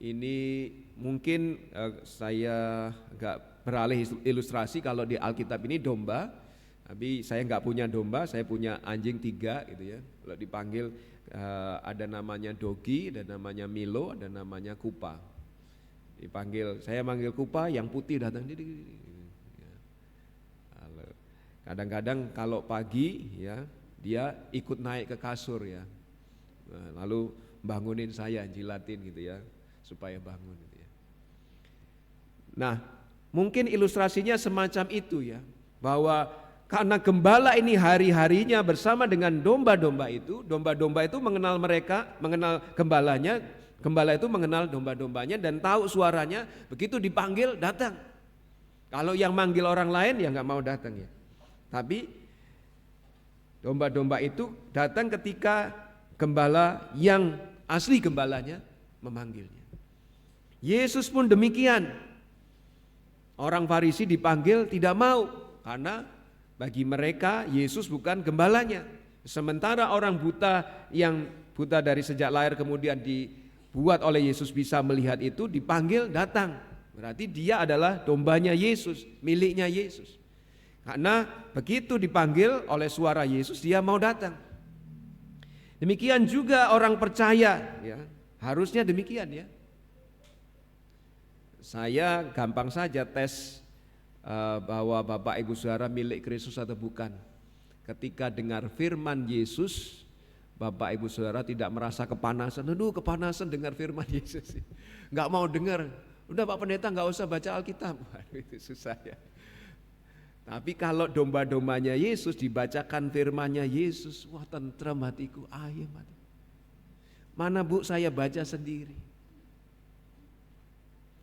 Ini mungkin saya agak beralih ilustrasi. Kalau di Alkitab ini domba, tapi saya nggak punya domba, saya punya anjing 3 gitu ya. Kalau dipanggil ada namanya Dogi, ada namanya Milo, ada namanya Kupa. Dipanggil, saya manggil Kupa, yang putih datang. Kadang-kadang kalau pagi ya dia ikut naik ke kasur ya, lalu bangunin saya, jilatin gitu ya, supaya bangun gitu ya. Nah, mungkin ilustrasinya semacam itu ya, bahwa karena gembala ini hari-harinya bersama dengan domba-domba itu mengenal mereka, mengenal gembalanya, gembala itu mengenal domba-dombanya dan tahu suaranya, begitu dipanggil datang. Kalau yang manggil orang lain ya nggak mau datang ya. Tapi domba-domba itu datang ketika gembala yang asli gembalanya memanggilnya. Yesus pun demikian. Orang Farisi dipanggil tidak mau, karena bagi mereka Yesus bukan gembalanya. Sementara orang buta yang buta dari sejak lahir kemudian dibuat oleh Yesus bisa melihat itu, dipanggil datang. Berarti dia adalah dombanya Yesus, miliknya Yesus. Karena begitu dipanggil oleh suara Yesus, dia mau datang. Demikian juga orang percaya ya, harusnya demikian ya. Saya gampang saja tes bahwa Bapak Ibu Saudara milik Kristus atau bukan. Ketika dengar firman Yesus, Bapak Ibu Saudara tidak merasa kepanasan. Aduh, kepanasan dengar firman Yesus, nggak mau dengar. Udah Pak Pendeta nggak usah baca Alkitab. Itu susah ya. Tapi kalau domba-dombanya Yesus dibacakan firman-Nya Yesus, wah tentram hatiku, ayem hati. Mana Bu saya baca sendiri?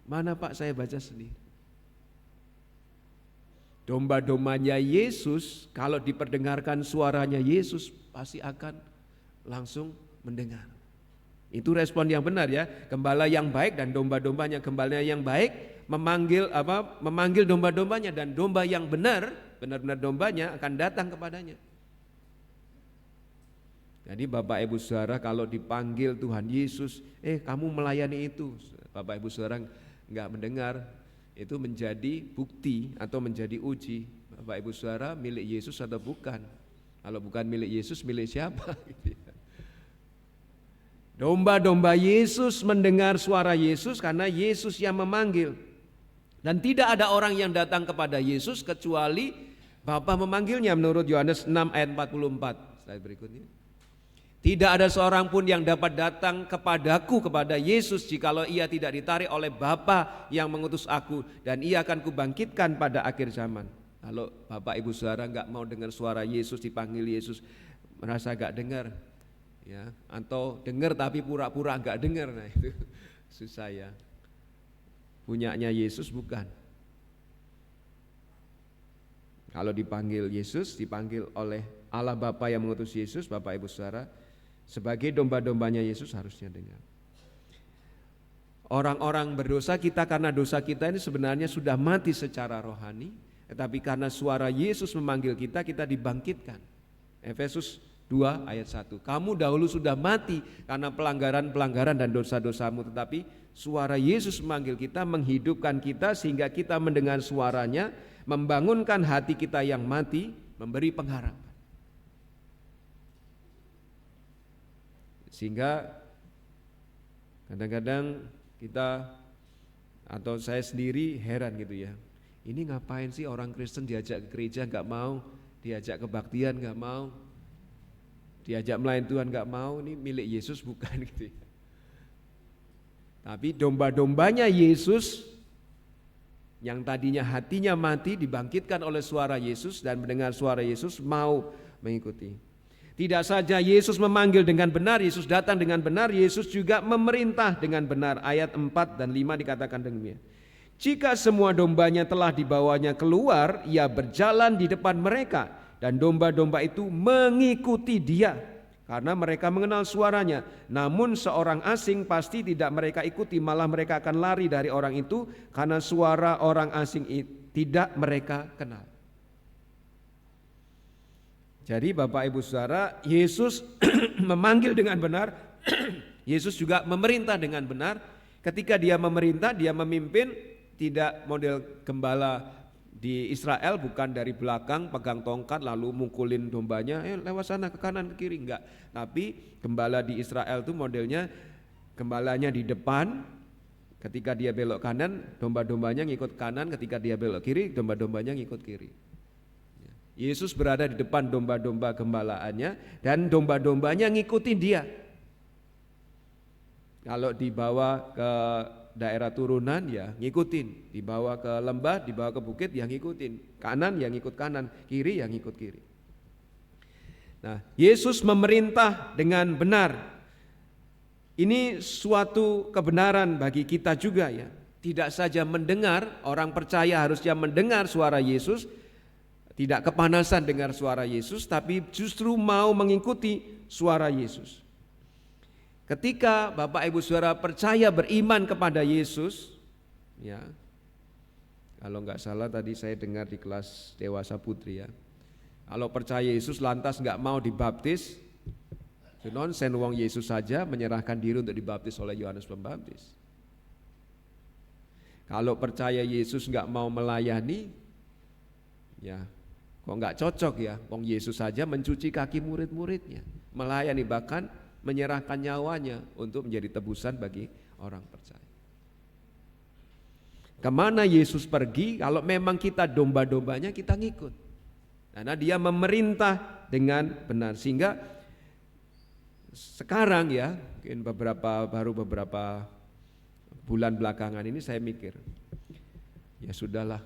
Mana Pak saya baca sendiri? Domba-dombanya Yesus kalau diperdengarkan suaranya Yesus pasti akan langsung mendengar. Itu respon yang benar ya. Gembala yang baik dan domba-dombanya, gembala yang baik memanggil domba-dombanya, dan domba yang benar-benar dombanya akan datang kepadanya. Jadi Bapak Ibu Saudara kalau dipanggil Tuhan Yesus, kamu melayani itu, Bapak Ibu Saudara enggak mendengar, itu menjadi bukti atau menjadi uji Bapak Ibu Saudara milik Yesus atau bukan. Kalau bukan milik Yesus, milik siapa? Domba-domba Yesus mendengar suara Yesus karena Yesus yang memanggil. Dan tidak ada orang yang datang kepada Yesus kecuali Bapa memanggilnya, menurut Yohanes 6 ayat 44. Slide berikutnya. Tidak ada seorang pun yang dapat datang kepadaku, kepada Yesus, jikalau ia tidak ditarik oleh Bapa yang mengutus aku, dan ia akan kubangkitkan pada akhir zaman. Kalau Bapak Ibu Saudara enggak mau dengar suara Yesus, dipanggil Yesus, merasa enggak dengar ya, atau dengar tapi pura-pura enggak dengar, nah itu susah ya. Punyanya Yesus bukan. Kalau dipanggil Yesus, dipanggil oleh Allah Bapa yang mengutus Yesus, Bapak Ibu Saudara, sebagai domba-dombanya Yesus harusnya dengar. Orang-orang berdosa kita, karena dosa kita ini sebenarnya sudah mati secara rohani, tetapi karena suara Yesus memanggil kita, kita dibangkitkan. Efesus 2 ayat 1. Kamu dahulu sudah mati karena pelanggaran-pelanggaran dan dosa-dosamu, tetapi suara Yesus memanggil kita, menghidupkan kita sehingga kita mendengar suaranya, membangunkan hati kita yang mati, memberi pengharapan. Sehingga kadang-kadang kita atau saya sendiri heran gitu ya. Ini ngapain sih orang Kristen diajak ke gereja nggak mau, diajak kebaktian nggak mau, diajak melayani Tuhan nggak mau, ini milik Yesus bukan gitu ya. Tapi domba-dombanya Yesus yang tadinya hatinya mati dibangkitkan oleh suara Yesus dan mendengar suara Yesus mau mengikuti. Tidak saja Yesus memanggil dengan benar, Yesus datang dengan benar, Yesus juga memerintah dengan benar. Ayat 4 dan 5 dikatakan demikian. Jika semua dombanya telah dibawanya keluar, ia berjalan di depan mereka dan domba-domba itu mengikuti dia karena mereka mengenal suaranya. Namun seorang asing pasti tidak mereka ikuti, malah mereka akan lari dari orang itu karena suara orang asing tidak mereka kenal. Jadi Bapak Ibu Saudara, Yesus memanggil dengan benar, Yesus juga memerintah dengan benar. Ketika dia memerintah, dia memimpin, tidak model gembala di Israel, bukan dari belakang pegang tongkat lalu mukulin dombanya, lewat sana ke kanan ke kiri, enggak. Tapi gembala di Israel itu modelnya gembalanya di depan, ketika dia belok kanan, domba-dombanya ngikut kanan, ketika dia belok kiri, domba-dombanya ngikut kiri. Yesus berada di depan domba-domba gembalaannya dan domba-dombanya ngikutin dia. Kalau dibawa ke daerah turunan ya ngikutin, dibawa ke lembah, dibawa ke bukit ya ngikutin, kanan ya ngikut kanan, kiri ya ngikut kiri. Nah, Yesus memerintah dengan benar. Ini suatu kebenaran bagi kita juga ya. Tidak saja mendengar, orang percaya harusnya mendengar suara Yesus, tidak kepanasan dengar suara Yesus, tapi justru mau mengikuti suara Yesus. Ketika Bapak Ibu Saudara percaya beriman kepada Yesus, ya, kalau nggak salah tadi saya dengar di kelas dewasa putri ya, kalau percaya Yesus lantas nggak mau dibaptis, itu nonsen, wong Yesus saja menyerahkan diri untuk dibaptis oleh Yohanes Pembaptis. Kalau percaya Yesus nggak mau melayani, ya kok nggak cocok ya, wong Yesus saja mencuci kaki murid-muridnya, melayani bahkan menyerahkan nyawanya untuk menjadi tebusan bagi orang percaya. Kemana Yesus pergi, kalau memang kita domba-dombanya kita ngikut, karena dia memerintah dengan benar. Sehingga sekarang ya, mungkin beberapa bulan belakangan ini saya mikir, ya sudahlah,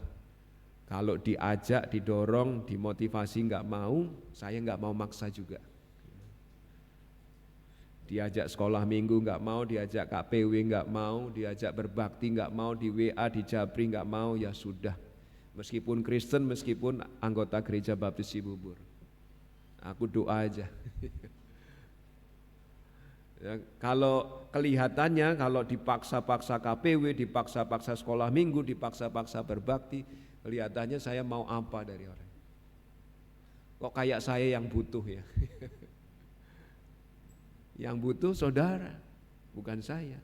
kalau diajak, didorong, dimotivasi nggak mau, saya nggak mau maksa juga. Diajak sekolah minggu nggak mau, diajak KPW nggak mau, diajak berbakti nggak mau, di WA, di Japri nggak mau, ya sudah. Meskipun Kristen, meskipun anggota gereja Baptis Cibubur, aku doa aja. Ya, kalau kelihatannya kalau dipaksa-paksa KPW, dipaksa-paksa sekolah minggu, dipaksa-paksa berbakti, kelihatannya saya mau apa dari orang? Kok kayak saya yang butuh ya? Yang butuh saudara, bukan saya.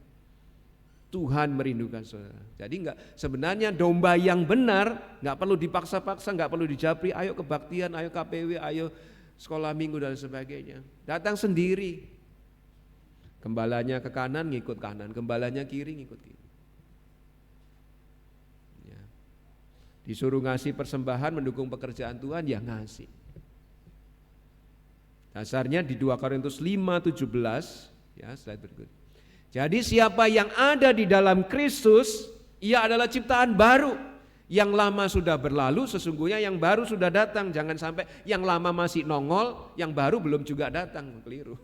Tuhan merindukan saudara. Jadi sebenarnya domba yang benar nggak perlu dipaksa-paksa, nggak perlu dijapri, ayo kebaktian, ayo KPW, ayo sekolah minggu dan sebagainya. Datang sendiri. Gembalanya ke kanan ngikut kanan, gembalanya kiri ngikut kiri. Ya. Disuruh ngasih persembahan mendukung pekerjaan Tuhan, ya ngasih. Dasarnya di 2 Korintus 5:17 ya, slide berikut. Jadi siapa yang ada di dalam Kristus, ia adalah ciptaan baru. Yang lama sudah berlalu, sesungguhnya yang baru sudah datang. Jangan sampai yang lama masih nongol, yang baru belum juga datang, keliru.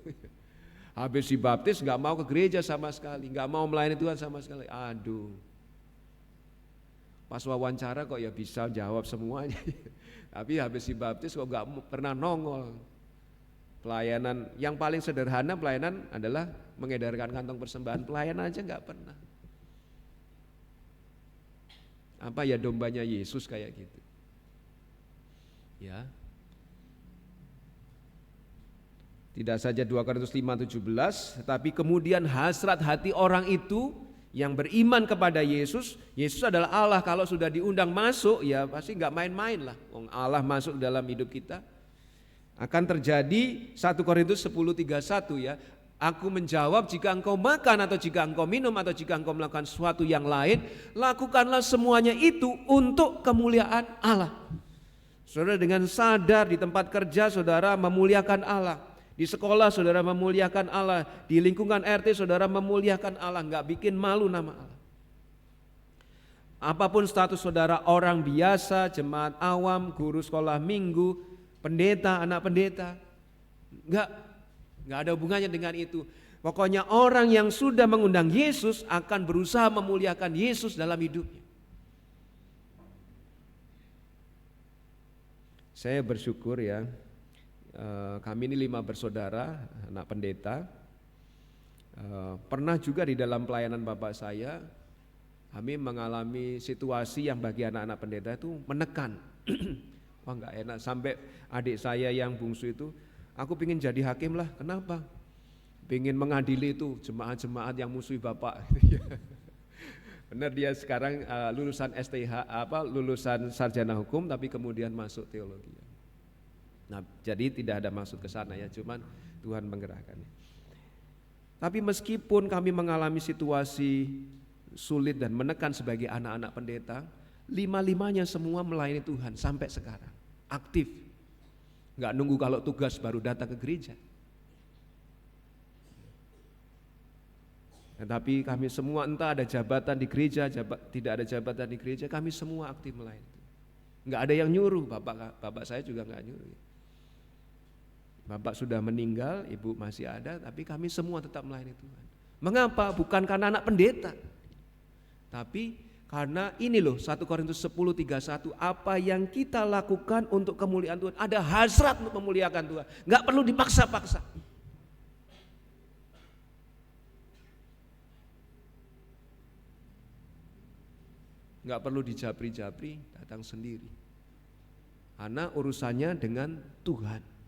Habis dibaptis nggak mau ke gereja sama sekali, nggak mau melayani Tuhan sama sekali. Aduh. Pas wawancara kok ya bisa jawab semuanya. Tapi habis dibaptis kok nggak pernah nongol. Pelayanan yang paling sederhana pelayanan adalah mengedarkan kantong persembahan, pelayanan aja nggak pernah. Apa ya dombanya Yesus kayak gitu? Ya. Tidak saja 2 Korintus 5:17, tetapi kemudian hasrat hati orang itu yang beriman kepada Yesus. Yesus adalah Allah, kalau sudah diundang masuk ya pasti nggak main-main lah. Allah masuk dalam hidup kita. Akan terjadi 1 Korintus 10:31 ya. Aku menjawab, jika engkau makan atau jika engkau minum atau jika engkau melakukan sesuatu yang lain, lakukanlah semuanya itu untuk kemuliaan Allah. Saudara, dengan sadar di tempat kerja saudara memuliakan Allah. Di sekolah saudara memuliakan Allah, di lingkungan RT saudara memuliakan Allah, enggak bikin malu nama Allah. Apapun status saudara, orang biasa, jemaat awam, guru sekolah minggu, pendeta, anak pendeta, enggak ada hubungannya dengan itu. Pokoknya orang yang sudah mengundang Yesus akan berusaha memuliakan Yesus dalam hidupnya. Saya bersyukur ya. Kami ini 5 bersaudara, anak pendeta. Pernah juga di dalam pelayanan bapak saya, kami mengalami situasi yang bagi anak-anak pendeta itu menekan. Wah nggak enak, sampai adik saya yang bungsu itu, aku pengen jadi hakim lah. Kenapa? Pengen mengadili itu jemaat-jemaat yang musuhi bapak. Benar, dia sekarang lulusan STH, lulusan sarjana hukum, tapi kemudian masuk teologi. Nah, jadi tidak ada maksud ke sana ya, cuman Tuhan menggerakkannya. Tapi meskipun kami mengalami situasi sulit dan menekan sebagai anak-anak pendeta, 5-5-nya semua melayani Tuhan sampai sekarang, aktif. Enggak nunggu kalau tugas baru datang ke gereja. Tetapi kami semua, entah ada jabatan di gereja, tidak ada jabatan di gereja, kami semua aktif melayani. Enggak ada yang nyuruh, bapak saya juga enggak nyuruh. Bapak sudah meninggal, ibu masih ada, tapi kami semua tetap melayani Tuhan. Mengapa? Bukan karena anak pendeta, tapi karena ini loh 1 Korintus 10:31, apa yang kita lakukan untuk kemuliaan Tuhan, ada hasrat untuk memuliakan Tuhan, nggak perlu dipaksa-paksa. Nggak perlu dijapri-japri, datang sendiri. Karena urusannya dengan Tuhan.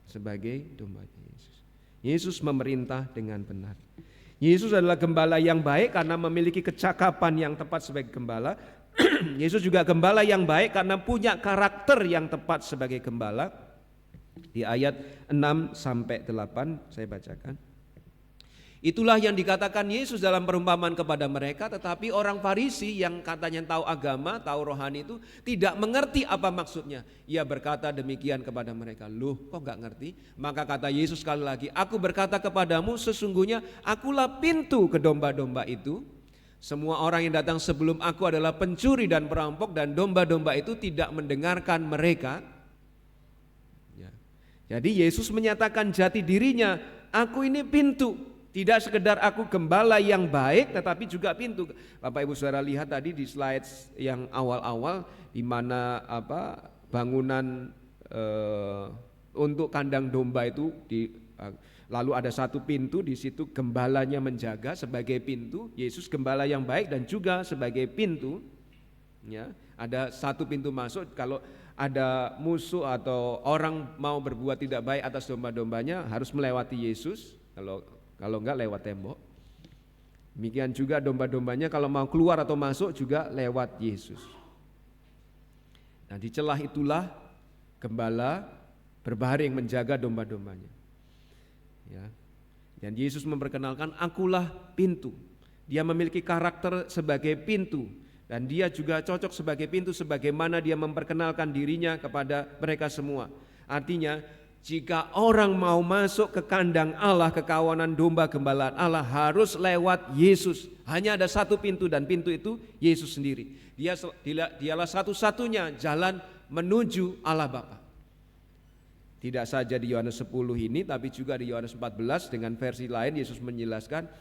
Sebagai domba Yesus. Yesus memerintah dengan benar. Yesus adalah gembala yang baik karena memiliki kecakapan yang tepat sebagai gembala. Yesus juga gembala yang baik karena punya karakter yang tepat sebagai gembala. Di ayat 6-8 saya bacakan. Itulah yang dikatakan Yesus dalam perumpamaan kepada mereka, tetapi orang Farisi yang katanya tahu agama, tahu rohani itu tidak mengerti apa maksudnya. Ia berkata demikian kepada mereka, loh kok gak ngerti? Maka kata Yesus sekali lagi, aku berkata kepadamu sesungguhnya akulah pintu ke domba-domba itu. Semua orang yang datang sebelum aku adalah pencuri dan perampok, dan domba-domba itu tidak mendengarkan mereka. Ya. Jadi Yesus menyatakan jati dirinya, aku ini pintu. Tidak sekedar aku gembala yang baik, tetapi juga pintu. Bapak Ibu Saudara lihat tadi di slide yang awal-awal, di mana bangunan untuk kandang domba itu lalu ada satu pintu, di situ gembalanya menjaga sebagai pintu. Yesus gembala yang baik dan juga sebagai pintu. Ya, ada satu pintu masuk. Kalau ada musuh atau orang mau berbuat tidak baik atas domba-dombanya harus melewati Yesus. Kalau enggak lewat tembok. Demikian juga domba-dombanya kalau mau keluar atau masuk juga lewat Yesus. Nah, di celah itulah gembala berbaring menjaga domba-dombanya. Ya. Dan Yesus memperkenalkan akulah pintu. Dia memiliki karakter sebagai pintu dan dia juga cocok sebagai pintu sebagaimana dia memperkenalkan dirinya kepada mereka semua. Artinya jika orang mau masuk ke kandang Allah, ke kawanan domba gembalaan Allah harus lewat Yesus. Hanya ada satu pintu dan pintu itu Yesus sendiri. Dialah satu-satunya jalan menuju Allah Bapa. Tidak saja di Yohanes 10 ini, tapi juga di Yohanes 14 dengan versi lain Yesus menjelaskan,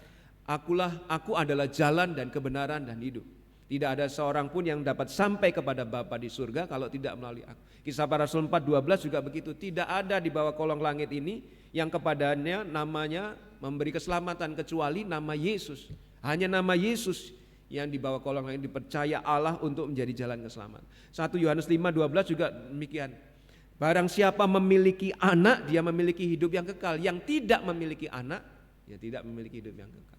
aku adalah jalan dan kebenaran dan hidup. Tidak ada seorang pun yang dapat sampai kepada Bapa di surga kalau tidak melalui aku. Kisah Para Rasul 4:12 juga begitu. Tidak ada di bawah kolong langit ini yang kepadanya namanya memberi keselamatan kecuali nama Yesus. Hanya nama Yesus yang di bawah kolong langit dipercaya Allah untuk menjadi jalan keselamatan. 1 Yohanes 5:12 juga demikian. Barang siapa memiliki anak, dia memiliki hidup yang kekal. Yang tidak memiliki anak, dia tidak memiliki hidup yang kekal.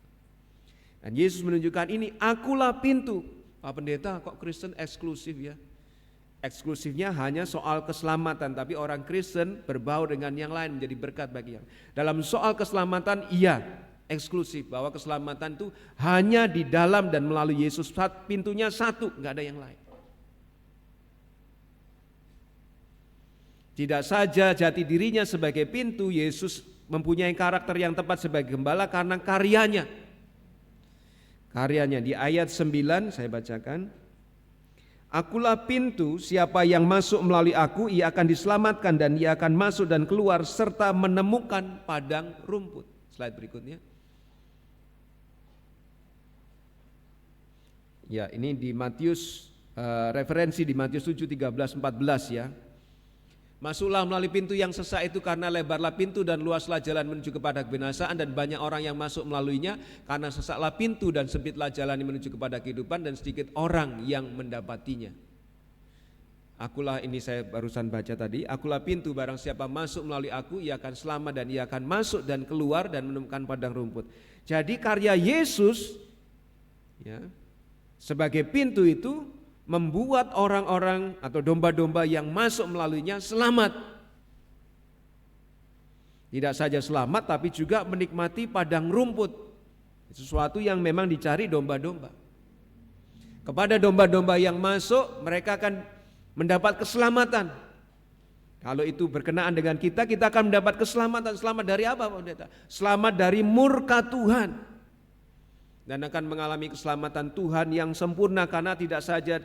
Dan Yesus menunjukkan ini, akulah pintu. Pak Pendeta, kok Kristen eksklusif ya? Eksklusifnya hanya soal keselamatan, tapi orang Kristen berbau dengan yang lain menjadi berkat bagi yang. Dalam soal keselamatan, iya, eksklusif, bahwa keselamatan itu hanya di dalam dan melalui Yesus. Pintunya satu, nggak ada yang lain. Tidak saja jati dirinya sebagai pintu, Yesus mempunyai karakter yang tepat sebagai gembala karena karyanya. Karyanya di ayat 9 saya bacakan. Akulah pintu, siapa yang masuk melalui aku, ia akan diselamatkan dan ia akan masuk dan keluar serta menemukan padang rumput. Slide berikutnya. Ya, ini di Matius, referensi di Matius 7, 13, 14 ya. Masuklah melalui pintu yang sesak itu karena lebarlah pintu dan luaslah jalan menuju kepada kebinasaan dan banyak orang yang masuk melaluinya, karena sesaklah pintu dan sempitlah jalan yang menuju kepada kehidupan dan sedikit orang yang mendapatinya. Akulah, ini saya barusan baca tadi, akulah pintu, barang siapa masuk melalui aku ia akan selamat dan ia akan masuk dan keluar dan menemukan padang rumput. Jadi karya Yesus ya, sebagai pintu itu membuat orang-orang atau domba-domba yang masuk melaluinya selamat. Tidak saja selamat tapi juga menikmati padang rumput. Sesuatu yang memang dicari domba-domba. Kepada domba-domba yang masuk, mereka akan mendapat keselamatan. Kalau itu berkenaan dengan kita, kita akan mendapat keselamatan. Selamat dari apa, Pak Pendeta? Selamat dari murka Tuhan. Dan akan mengalami keselamatan Tuhan yang sempurna, karena tidak saja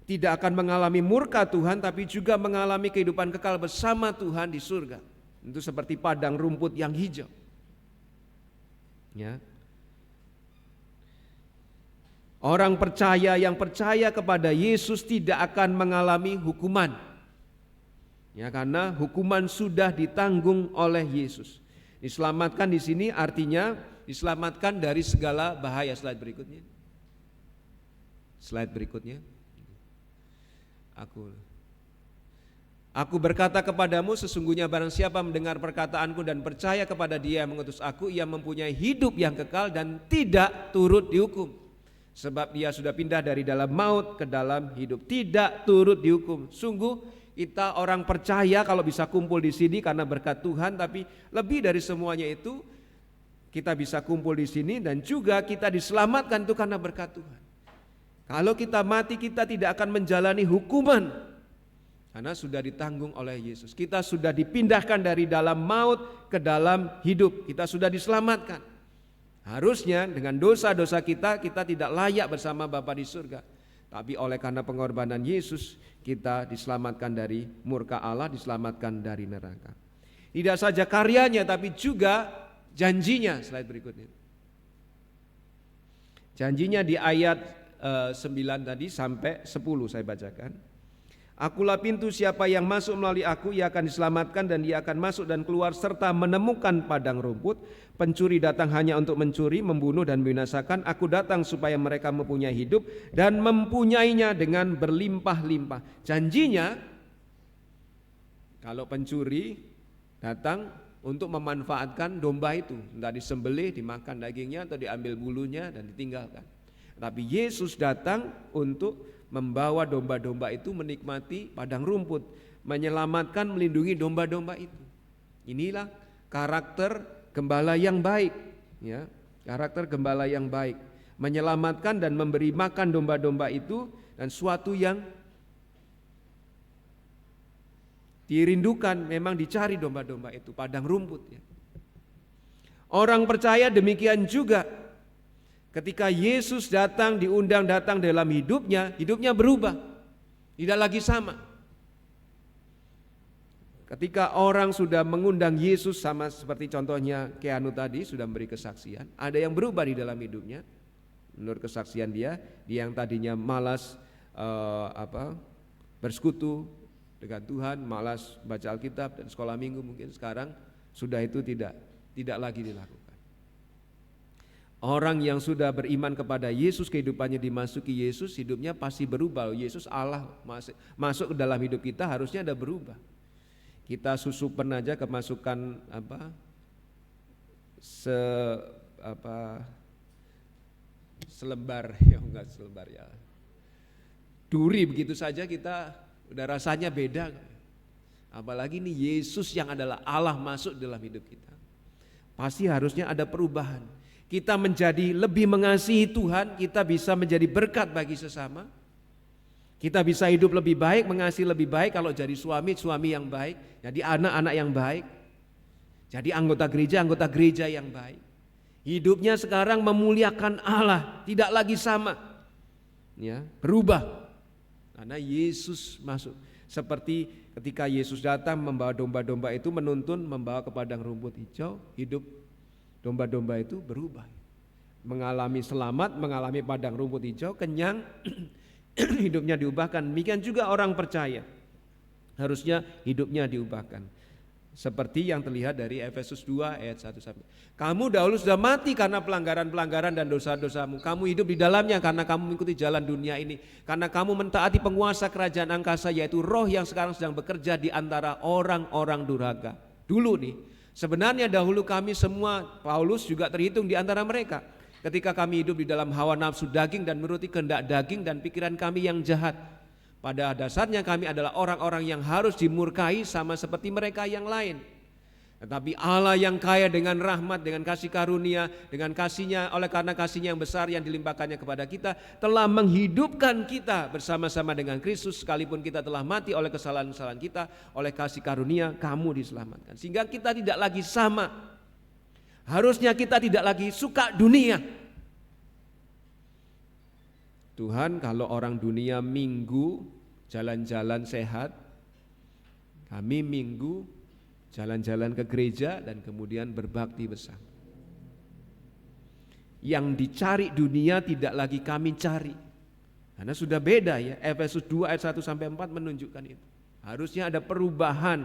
tidak akan mengalami murka Tuhan, tapi juga mengalami kehidupan kekal bersama Tuhan di surga. Itu seperti padang rumput yang hijau. Ya. Orang percaya yang percaya kepada Yesus tidak akan mengalami hukuman. Ya, karena hukuman sudah ditanggung oleh Yesus. Diselamatkan di sini artinya diselamatkan dari segala bahaya. Slide berikutnya. Slide berikutnya. Aku berkata kepadamu, sesungguhnya barang siapa mendengar perkataanku dan percaya kepada Dia yang mengutus aku, ia mempunyai hidup yang kekal dan tidak turut dihukum. Sebab dia sudah pindah dari dalam maut ke dalam hidup, tidak turut dihukum. Sungguh kita orang percaya kalau bisa kumpul di sini karena berkat Tuhan, tapi lebih dari semuanya itu kita bisa kumpul di sini dan juga kita diselamatkan itu karena berkat Tuhan. Kalau kita mati, kita tidak akan menjalani hukuman karena sudah ditanggung oleh Yesus. Kita sudah dipindahkan dari dalam maut ke dalam hidup. Kita sudah diselamatkan. Harusnya dengan dosa-dosa kita tidak layak bersama Bapa di surga. Tapi oleh karena pengorbanan Yesus, kita diselamatkan dari murka Allah, diselamatkan dari neraka. Tidak saja karyanya, tapi juga janjinya. Slide berikutnya. Janjinya di ayat 9 tadi sampai 10 saya bacakan. Akulah pintu, siapa yang masuk melalui aku ia akan diselamatkan dan dia akan masuk dan keluar serta menemukan padang rumput. Pencuri datang hanya untuk mencuri, membunuh dan membinasakan. Aku datang supaya mereka mempunyai hidup dan mempunyainya dengan berlimpah-limpah. Janjinya kalau pencuri datang untuk memanfaatkan domba itu, entah disembelih, dimakan dagingnya atau diambil bulunya dan ditinggalkan. Tapi Yesus datang untuk membawa domba-domba itu menikmati padang rumput, menyelamatkan, melindungi domba-domba itu. Inilah karakter gembala yang baik, ya, karakter gembala yang baik, menyelamatkan dan memberi makan domba-domba itu, dan suatu yang dirindukan, memang dicari domba-domba itu, padang rumput. Ya. Orang percaya demikian juga. Ketika Yesus datang, diundang datang dalam hidupnya berubah, tidak lagi sama. Ketika orang sudah mengundang Yesus, sama seperti contohnya Keanu tadi sudah memberi kesaksian, ada yang berubah di dalam hidupnya. Menurut kesaksian dia yang tadinya malas bersekutu dengan Tuhan, malas baca Alkitab dan sekolah minggu, mungkin sekarang sudah itu tidak lagi dilakukan. Orang yang sudah beriman kepada Yesus, kehidupannya dimasuki Yesus, hidupnya pasti berubah. Yesus Allah masuk ke dalam hidup kita, harusnya ada berubah. kita susupen aja kemasukan selembar ya, enggak selembar ya, duri begitu saja kita udah rasanya beda. Apalagi nih Yesus yang adalah Allah masuk dalam hidup kita, pasti harusnya ada perubahan. Kita menjadi lebih mengasihi Tuhan, kita bisa menjadi berkat bagi sesama. Kita bisa hidup lebih baik, mengasihi lebih baik kalau jadi suami yang baik, jadi anak-anak yang baik, jadi anggota gereja yang baik. Hidupnya sekarang memuliakan Allah, tidak lagi sama, ya, berubah. Karena Yesus masuk. Seperti ketika Yesus datang membawa domba-domba itu menuntun, membawa ke padang rumput hijau, hidup domba-domba itu berubah. Mengalami selamat, mengalami padang rumput hijau, kenyang, hidupnya diubahkan. Demikian juga orang percaya, harusnya hidupnya diubahkan. Seperti yang terlihat dari Efesus 2 ayat 1 sampai. Kamu dahulu sudah mati karena pelanggaran-pelanggaran dan dosa-dosamu. Kamu hidup di dalamnya karena kamu mengikuti jalan dunia ini. Karena kamu mentaati penguasa kerajaan angkasa, yaitu roh yang sekarang sedang bekerja di antara orang-orang durhaka. Dulu nih, sebenarnya dahulu kami semua, Paulus juga terhitung di antara mereka. Ketika kami hidup di dalam hawa nafsu daging dan menuruti kehendak daging dan pikiran kami yang jahat. Pada dasarnya kami adalah orang-orang yang harus dimurkai sama seperti mereka yang lain. Tetapi Allah yang kaya dengan rahmat, dengan kasih karunia, dengan kasihnya, oleh karena kasihnya yang besar yang dilimpahkannya kepada kita, telah menghidupkan kita bersama-sama dengan Kristus, sekalipun kita telah mati oleh kesalahan-kesalahan kita, oleh kasih karunia kamu diselamatkan. Sehingga kita tidak lagi sama. Harusnya kita tidak lagi suka dunia. Tuhan, kalau orang dunia minggu jalan-jalan sehat, kami minggu jalan-jalan ke gereja dan kemudian berbakti bersama. Yang dicari dunia tidak lagi kami cari. Karena sudah beda ya, Efesus 2 ayat 1 sampai 4 menunjukkan itu. Harusnya ada perubahan.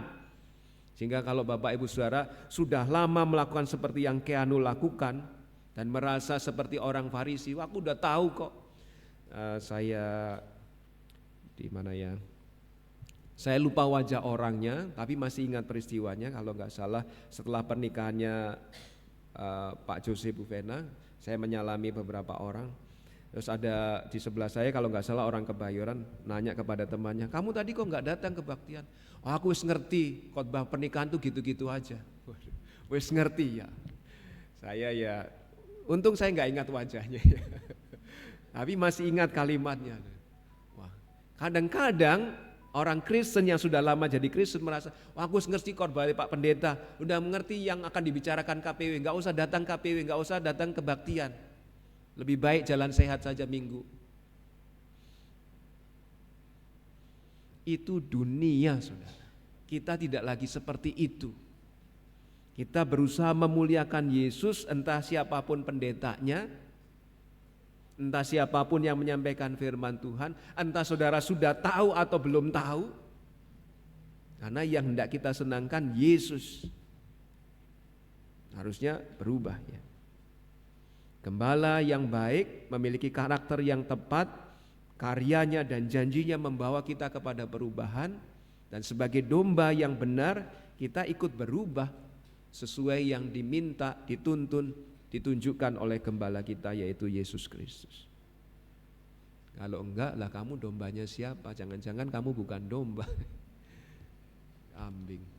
Sehingga kalau Bapak Ibu Saudara sudah lama melakukan seperti yang Keanu lakukan dan merasa seperti orang Farisi, wah aku udah tahu kok. Saya di mana ya? Saya lupa wajah orangnya, tapi masih ingat peristiwanya. Kalau nggak salah setelah pernikahannya Pak Jose Buvena, saya menyalami beberapa orang. Terus ada di sebelah saya kalau nggak salah orang Kebayoran nanya kepada temannya, kamu tadi kok nggak datang kebaktian? Oh, aku wis ngerti khotbah pernikahan tuh gitu-gitu aja. Wis ngerti ya. Saya ya, untung saya nggak ingat wajahnya ya. Tapi masih ingat kalimatnya. Wah, kadang-kadang orang Kristen yang sudah lama jadi Kristen merasa, wah aku ngerti khotbah Pak Pendeta, udah mengerti yang akan dibicarakan KPW, nggak usah datang KPW, nggak usah datang kebaktian. Lebih baik jalan sehat saja minggu. Itu dunia, saudara. Kita tidak lagi seperti itu. Kita berusaha memuliakan Yesus, entah siapapun pendetanya, entah siapapun yang menyampaikan firman Tuhan, entah saudara sudah tahu atau belum tahu. Karena yang hendak kita senangkan Yesus. Harusnya berubah ya. Gembala yang baik memiliki karakter yang tepat, karyanya dan janjinya membawa kita kepada perubahan, dan sebagai domba yang benar kita ikut berubah sesuai yang diminta, dituntun, ditunjukkan oleh gembala kita yaitu Yesus Kristus. Kalau enggak lah kamu dombanya siapa? Jangan-jangan kamu bukan domba, kambing.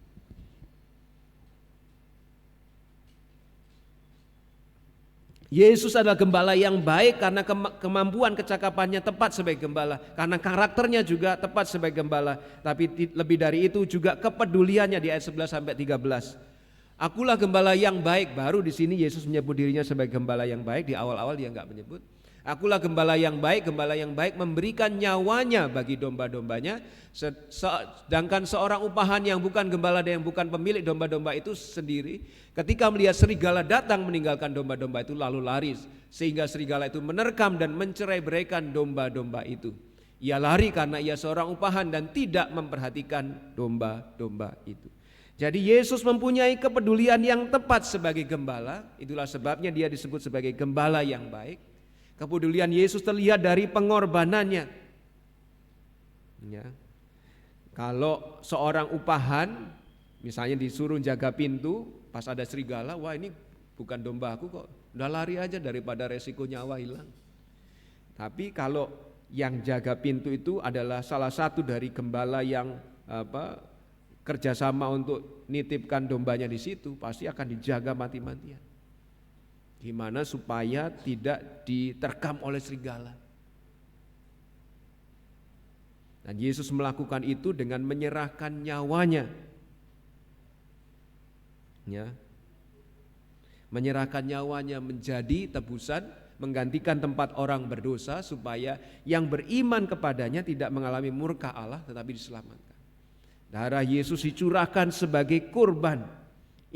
Yesus adalah gembala yang baik karena kemampuan kecakapannya tepat sebagai gembala, karena karakternya juga tepat sebagai gembala. Tapi lebih dari itu juga kepeduliannya di ayat 11 sampai 13. Akulah gembala yang baik. Baru di sini Yesus menyebut dirinya sebagai gembala yang baik. Di awal-awal dia enggak menyebut. Akulah gembala yang baik memberikan nyawanya bagi domba-dombanya. Sedangkan seorang upahan yang bukan gembala dan yang bukan pemilik domba-domba itu sendiri, ketika melihat serigala datang meninggalkan domba-domba itu lalu lari, sehingga serigala itu menerkam dan mencerai-beraikan domba-domba itu. Ia lari karena ia seorang upahan dan tidak memperhatikan domba-domba itu. Jadi Yesus mempunyai kepedulian yang tepat sebagai gembala. Itulah sebabnya dia disebut sebagai gembala yang baik. Kepedulian Yesus terlihat dari pengorbanannya. Ya. Kalau seorang upahan Misalnya disuruh jaga pintu, pas ada serigala, wah ini bukan domba aku kok, udah lari aja daripada resiko nyawa hilang. Tapi kalau yang jaga pintu itu adalah salah satu dari gembala yang kerjasama untuk nitipkan dombanya di situ, pasti akan dijaga mati-matian. Gimana supaya tidak diterkam oleh serigala. Dan Yesus melakukan itu dengan menyerahkan nyawanya. Ya. Menyerahkan nyawanya menjadi tebusan, menggantikan tempat orang berdosa supaya yang beriman kepadanya tidak mengalami murka Allah tetapi diselamatkan. Darah Yesus dicurahkan sebagai kurban.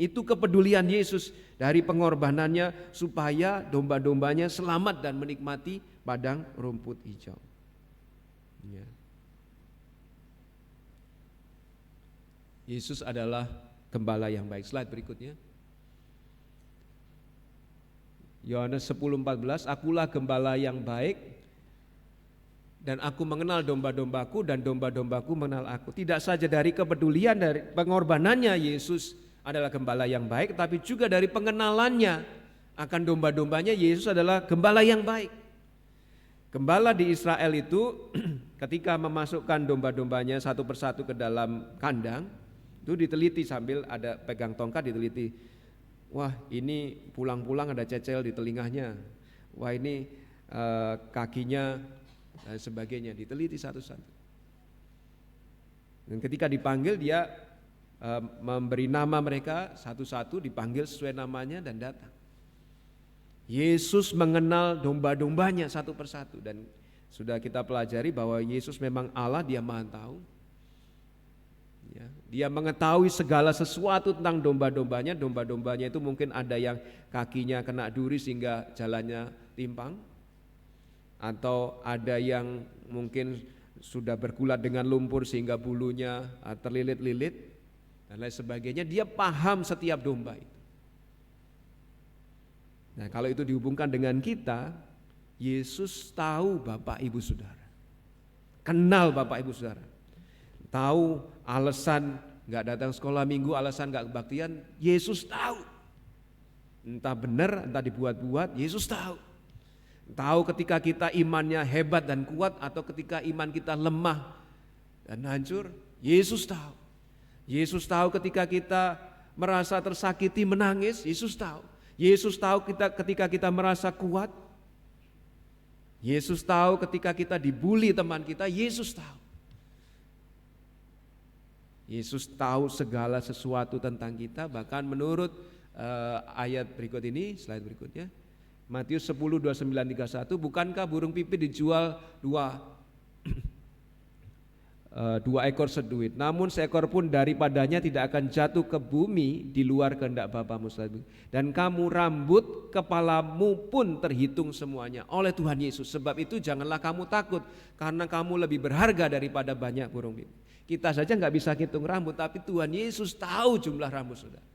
Itu kepedulian Yesus dari pengorbanannya supaya domba-dombanya selamat dan menikmati padang rumput hijau. Ya. Yesus adalah gembala yang baik. Slide berikutnya. Yohanes 10:14, akulah gembala yang baik dan aku mengenal domba-dombaku dan domba-dombaku mengenal aku. Tidak saja dari kepedulian, dari pengorbanannya Yesus adalah gembala yang baik, tapi juga dari pengenalannya akan domba-dombanya. Yesus adalah gembala yang baik. Gembala di Israel itu ketika memasukkan domba-dombanya satu persatu ke dalam kandang, itu diteliti sambil ada pegang tongkat, diteliti. Wah ini pulang-pulang ada cecel di telinganya, wah ini kakinya dan sebagainya, diteliti satu-satu. Dan ketika dipanggil dia memberi nama mereka satu-satu, dipanggil sesuai namanya dan datang. Yesus mengenal domba-dombanya satu persatu, dan sudah kita pelajari bahwa Yesus memang Allah, dia Maha Tahu. Ya, dia mengetahui segala sesuatu tentang domba-dombanya. Domba-dombanya itu mungkin ada yang kakinya kena duri sehingga jalannya timpang, atau ada yang mungkin sudah bergulat dengan lumpur sehingga bulunya terlilit-lilit dan lain sebagainya. Dia paham setiap domba itu. Nah, kalau itu dihubungkan dengan kita, Yesus tahu Bapak Ibu Saudara, kenal Bapak Ibu Saudara, tahu alasan gak datang sekolah minggu, alasan gak kebaktian, Yesus tahu. Entah benar, entah dibuat-buat, Yesus tahu. Tahu ketika kita imannya hebat dan kuat atau ketika iman kita lemah dan hancur, Yesus tahu. Yesus tahu ketika kita merasa tersakiti menangis, Yesus tahu. Yesus tahu ketika kita merasa kuat. Yesus tahu ketika kita dibully teman kita, Yesus tahu. Yesus tahu segala sesuatu tentang kita, bahkan menurut ayat berikut ini, slide berikutnya, Matius 10:29-31, bukankah burung pipit dijual dua ekor seduit, namun seekor pun daripadanya tidak akan jatuh ke bumi di luar kehendak Bapamu. Dan kamu, rambut kepalamu pun terhitung semuanya oleh Tuhan Yesus. Sebab itu janganlah kamu takut, karena kamu lebih berharga daripada banyak burung pipit. Kita saja nggak bisa hitung rambut, tapi Tuhan Yesus tahu jumlah rambut saudara.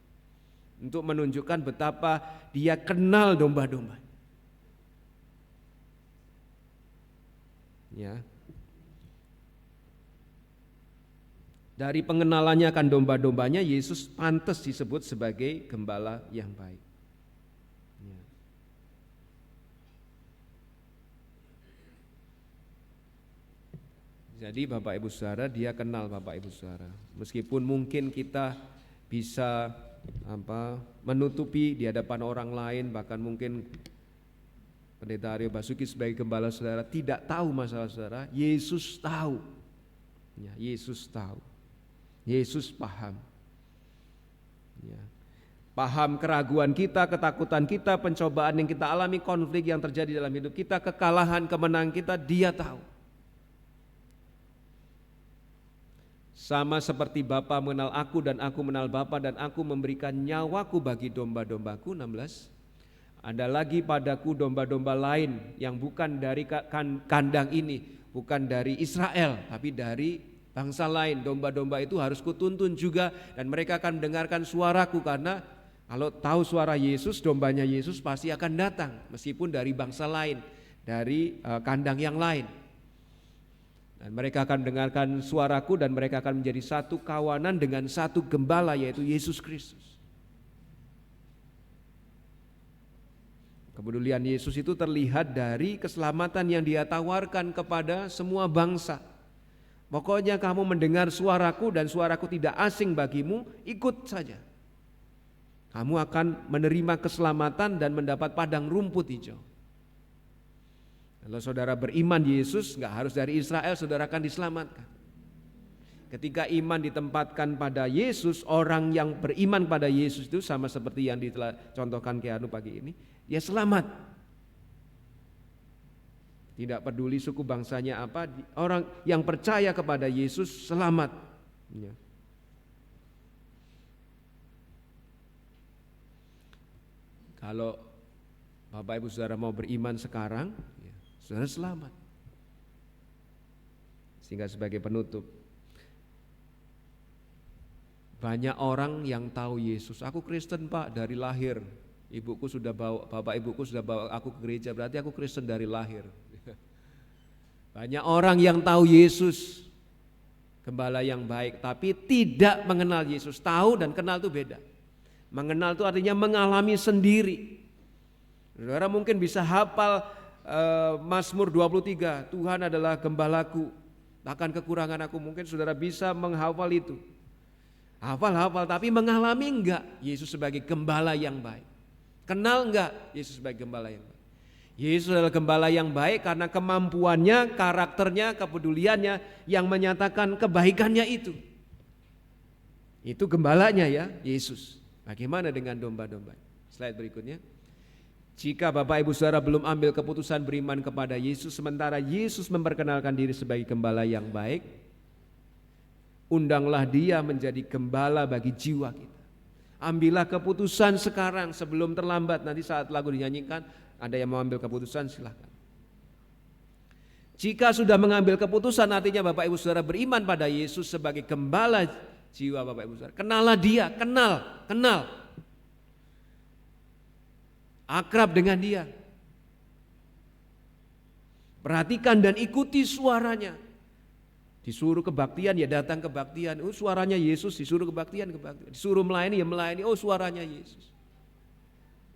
Untuk menunjukkan betapa dia kenal domba-domba. Ya. Dari pengenalannya akan domba-dombanya, Yesus pantas disebut sebagai gembala yang baik. Ya. Jadi Bapak Ibu Saudara, dia kenal Bapak Ibu Saudara. Meskipun mungkin kita bisa menutupi di hadapan orang lain, bahkan mungkin Pendeta Aryo Basuki sebagai gembala saudara tidak tahu masalah saudara, Yesus tahu. Ya, Yesus tahu. Yesus paham. Ya. Paham keraguan kita, ketakutan kita, pencobaan yang kita alami, konflik yang terjadi dalam hidup kita, kekalahan, kemenangan kita, dia tahu. Sama seperti Bapa mengenal aku dan aku mengenal Bapa dan aku memberikan nyawaku bagi domba-dombaku. 16. Ada lagi padaku domba-domba lain yang bukan dari kandang ini, bukan dari Israel, tapi dari bangsa lain. Domba-domba itu harus kutuntun juga, dan mereka akan mendengarkan suaraku, karena kalau tahu suara Yesus, dombanya Yesus pasti akan datang, meskipun dari bangsa lain, dari kandang yang lain. Dan mereka akan mendengarkan suaraku dan mereka akan menjadi satu kawanan dengan satu gembala, yaitu Yesus Kristus. Kepedulian Yesus itu terlihat dari keselamatan yang Dia tawarkan kepada semua bangsa. Pokoknya kamu mendengar suaraku dan suaraku tidak asing bagimu, ikut saja. Kamu akan menerima keselamatan dan mendapat padang rumput hijau. Kalau saudara beriman Yesus, gak harus dari Israel, saudara akan diselamatkan. Ketika iman ditempatkan pada Yesus, orang yang beriman pada Yesus itu sama seperti yang dicontohkan Keanu pagi ini, dia selamat. Tidak peduli suku bangsanya apa, orang yang percaya kepada Yesus selamat. Ya. Kalau Bapak Ibu Saudara mau beriman sekarang, ya, saudara selamat. Sehingga sebagai penutup, banyak orang yang tahu Yesus. Aku Kristen Pak dari lahir. Ibuku sudah bawa, bapak ibuku sudah bawa aku ke gereja, berarti aku Kristen dari lahir. Banyak orang yang tahu Yesus, gembala yang baik, tapi tidak mengenal Yesus. Tahu dan kenal itu beda. Mengenal itu artinya mengalami sendiri. Saudara mungkin bisa hafal Mazmur 23, Tuhan adalah gembalaku, takkan kekurangan aku. Mungkin saudara bisa menghafal itu. Hafal, tapi mengalami enggak Yesus sebagai gembala yang baik? Kenal enggak Yesus sebagai gembala yang baik? Yesus adalah gembala yang baik karena kemampuannya, karakternya, kepeduliannya yang menyatakan kebaikannya itu. Itu gembalanya ya, Yesus. Bagaimana dengan domba-domba? Slide berikutnya. Jika Bapak Ibu Saudara belum ambil keputusan beriman kepada Yesus, sementara Yesus memperkenalkan diri sebagai gembala yang baik, undanglah Dia menjadi gembala bagi jiwa kita. Ambillah keputusan sekarang sebelum terlambat. Nanti saat lagu dinyanyikan, ada yang mau ambil keputusan, silahkan. Jika sudah mengambil keputusan, artinya Bapak Ibu Saudara beriman pada Yesus sebagai gembala jiwa Bapak Ibu Saudara. Kenallah Dia, kenal. Akrab dengan Dia. Perhatikan dan ikuti suaranya. Disuruh kebaktian ya datang kebaktian. Oh suaranya Yesus, disuruh kebaktian. Disuruh melayani ya melayani. Oh suaranya Yesus.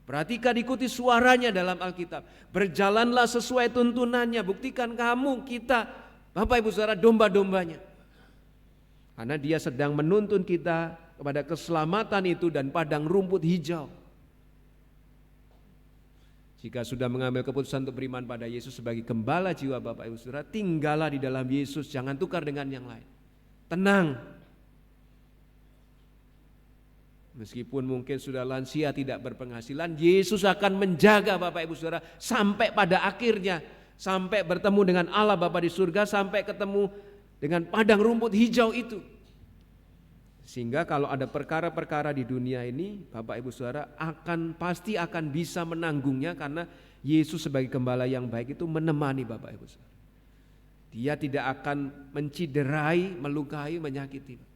Perhatikan, ikuti suaranya dalam Alkitab. Berjalanlah sesuai tuntunannya. Buktikan kamu, kita, Bapak Ibu Saudara, domba-dombanya. Karena Dia sedang menuntun kita kepada keselamatan itu dan padang rumput hijau. Jika sudah mengambil keputusan untuk beriman pada Yesus sebagai gembala jiwa Bapak Ibu Saudara, tinggallah di dalam Yesus, jangan tukar dengan yang lain. Tenang. Meskipun mungkin sudah lansia tidak berpenghasilan, Yesus akan menjaga Bapak Ibu Saudara sampai pada akhirnya, sampai bertemu dengan Allah Bapa di surga, sampai ketemu dengan padang rumput hijau itu. Sehingga kalau ada perkara-perkara di dunia ini, Bapak Ibu Saudara pasti akan bisa menanggungnya, karena Yesus sebagai gembala yang baik itu menemani Bapak Ibu Saudara. Dia tidak akan menciderai, melukai, menyakiti.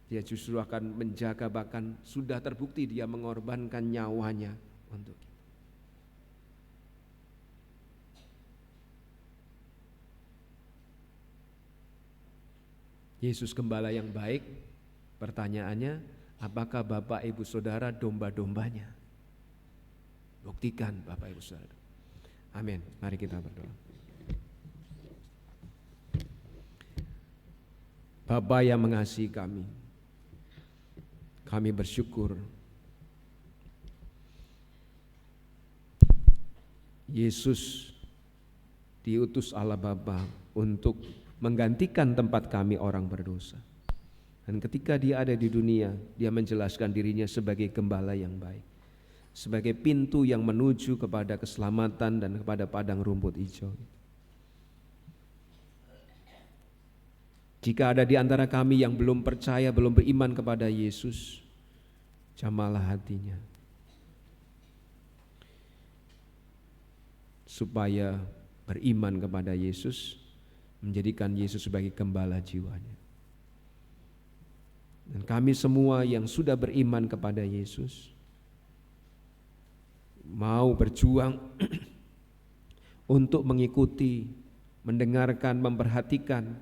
Dia justru akan menjaga, bahkan sudah terbukti Dia mengorbankan nyawanya untuk kita. Yesus gembala yang baik, pertanyaannya, apakah Bapak Ibu Saudara domba-dombanya? Buktikan Bapak Ibu Saudara. Amin. Mari kita berdoa. Bapa yang mengasihi kami bersyukur Yesus diutus Allah Bapa untuk menggantikan tempat kami orang berdosa. Dan ketika Dia ada di dunia, Dia menjelaskan dirinya sebagai gembala yang baik, sebagai pintu yang menuju kepada keselamatan dan kepada padang rumput hijau. Jika ada di antara kami yang belum percaya, belum beriman kepada Yesus, jamahlah hatinya, supaya beriman kepada Yesus, menjadikan Yesus sebagai gembala jiwanya. Dan kami semua yang sudah beriman kepada Yesus mau berjuang untuk mengikuti mendengarkan, memperhatikan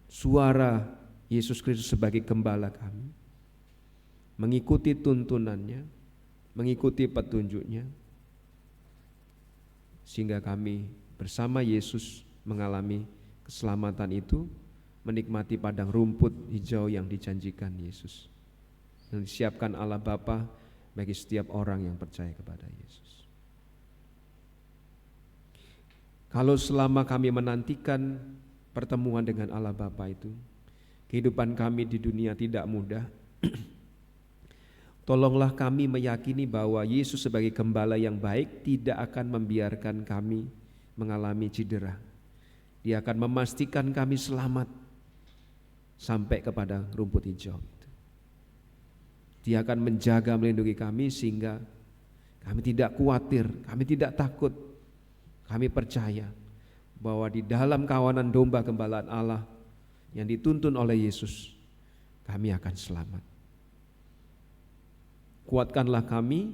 suara Yesus Kristus sebagai gembala kami, mengikuti tuntunannya, mengikuti petunjuknya, sehingga kami bersama Yesus mengalami keselamatan itu, menikmati padang rumput hijau yang dijanjikan Yesus, yang disiapkan Allah Bapa bagi setiap orang yang percaya kepada Yesus. Kalau selama kami menantikan pertemuan dengan Allah Bapa itu, kehidupan kami di dunia tidak mudah, tolonglah kami meyakini bahwa Yesus sebagai gembala yang baik tidak akan membiarkan kami mengalami cedera. Dia akan memastikan kami selamat sampai kepada rumput hijau. Dia akan menjaga, melindungi kami sehingga kami tidak khawatir, kami tidak takut. Kami percaya bahwa di dalam kawanan domba gembalaan Allah yang dituntun oleh Yesus, kami akan selamat. Kuatkanlah kami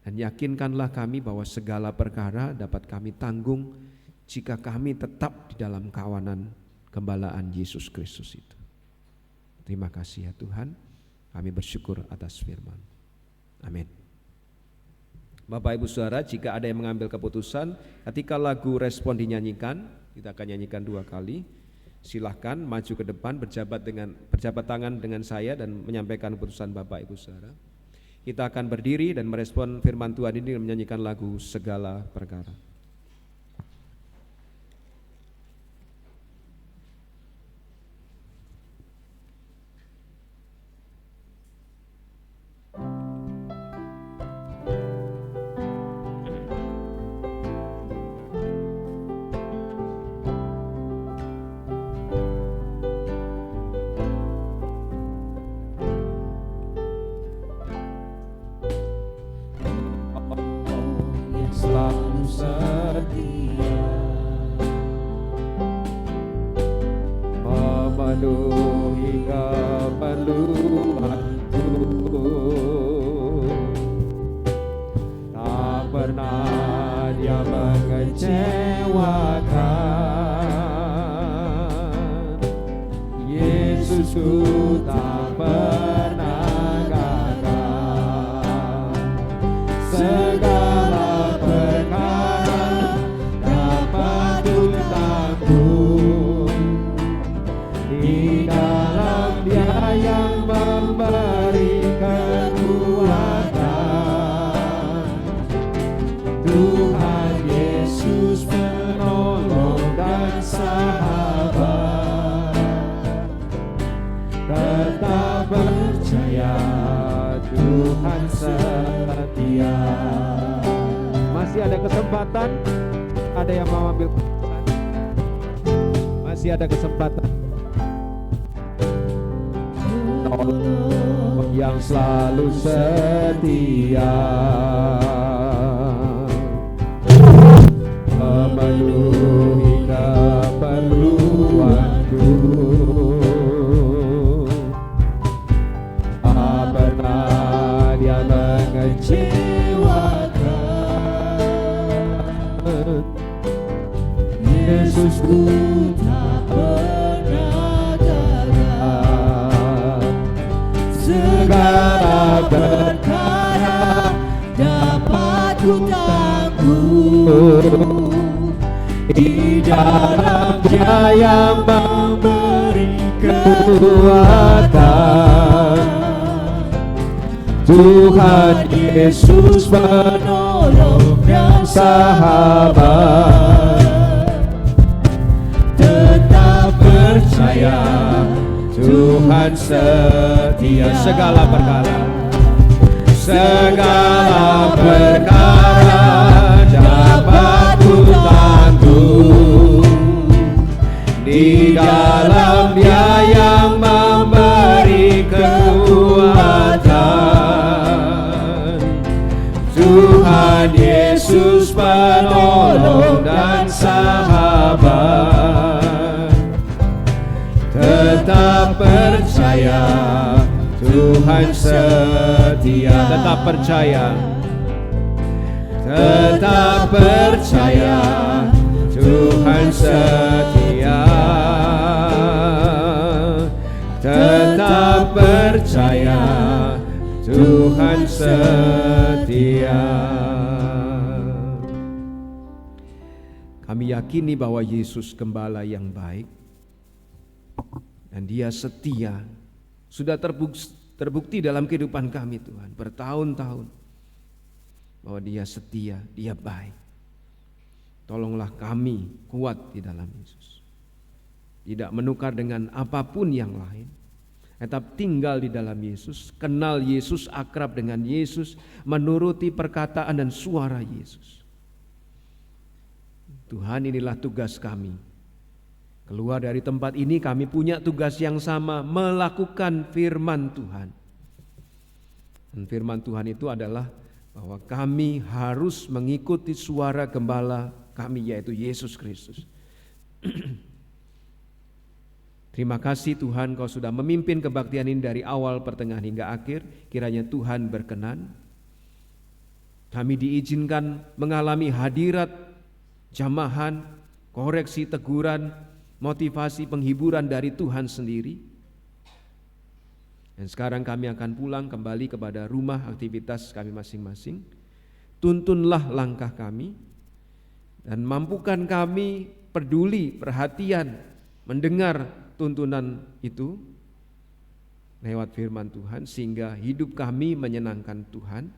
dan yakinkanlah kami bahwa segala perkara dapat kami tanggung jika kami tetap di dalam kawanan gembalaan Yesus Kristus itu. Terima kasih ya Tuhan, kami bersyukur atas firman. Amin. Bapak Ibu Saudara, jika ada yang mengambil keputusan ketika lagu respon dinyanyikan, kita akan nyanyikan 2 kali. Silahkan maju ke depan, berjabat tangan dengan saya dan menyampaikan keputusan Bapak Ibu Saudara. Kita akan berdiri dan merespon firman Tuhan ini dengan menyanyikan lagu Segala Perkara.
Selalu setia memenuhi keperluanku, tak pernah Dia mengecewakan. Yesusku tak pernah gagal. Segala di dalam Dia yang memberi kekuatan. Tuhan Yesus penolong dan sahabat. Tetap percaya Tuhan setia. Masih ada kesempatan, ada yang mau ambil keputusan? Masih ada kesempatan. Yang selalu setia memenuhi keperluanku, tak pernah Dia mengecewakan. Yesusku tak pernah gagal. Segala perkara dapat ku tanggung di dalam Dia yang memberi kekuatan. Tuhan Yesus penolong dan sahabat. Tetap percaya Tuhan setia. Segala perkara, segala perkara dapat ku tanggung di dalam Dia yang memberi kekuatan. Tuhan Yesus penolong dan sahabat. Tetap percaya Tuhan setia. Tetap percaya, tetap percaya Tuhan setia, tetap percaya, Tuhan setia.
Kami yakini bahwa Yesus Gembala yang baik dan Dia setia. Sudah terbukti dalam kehidupan kami Tuhan, bertahun-tahun, bahwa Dia setia, Dia baik. Tolonglah kami kuat di dalam Yesus, tidak menukar dengan apapun yang lain, tetap tinggal di dalam Yesus, kenal Yesus, akrab dengan Yesus, menuruti perkataan dan suara Yesus. Tuhan, inilah tugas kami. Keluar dari tempat ini kami punya tugas yang sama, melakukan firman Tuhan. Dan firman Tuhan itu adalah bahwa kami harus mengikuti suara gembala kami, yaitu Yesus Kristus. Terima kasih Tuhan, Kau sudah memimpin kebaktian ini dari awal, pertengahan hingga akhir. Kiranya Tuhan berkenan, kami diizinkan mengalami hadirat, jamahan, koreksi, teguran, motivasi, penghiburan dari Tuhan sendiri. Dan sekarang kami akan pulang kembali kepada rumah aktivitas kami masing-masing. Tuntunlah langkah kami dan mampukan kami peduli, perhatian, mendengar tuntunan itu lewat firman Tuhan, sehingga hidup kami menyenangkan Tuhan,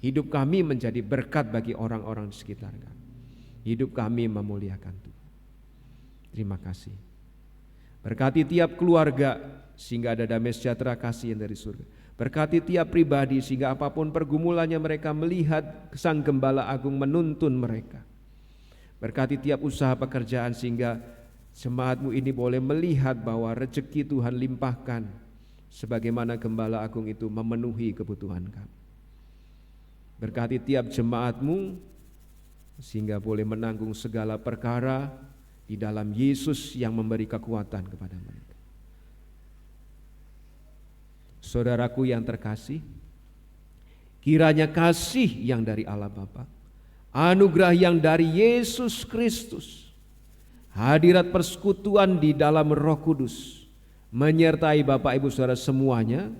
hidup kami menjadi berkat bagi orang-orang di sekitar kami, hidup kami memuliakan Tuhan. Terima kasih. Berkati tiap keluarga sehingga ada damai sejahtera kasih yang dari surga. Berkati tiap pribadi sehingga apapun pergumulannya mereka melihat Sang Gembala Agung menuntun mereka. Berkati tiap usaha pekerjaan sehingga jemaat-Mu ini boleh melihat bahwa rezeki Tuhan limpahkan sebagaimana Gembala Agung itu memenuhi kebutuhan kami. Berkati tiap jemaat-Mu sehingga boleh menanggung segala perkara di dalam Yesus yang memberi kekuatan kepada mereka. Saudaraku yang terkasih, kiranya kasih yang dari Allah Bapa, anugerah yang dari Yesus Kristus, hadirat persekutuan di dalam Roh Kudus menyertai Bapak Ibu Saudara semuanya,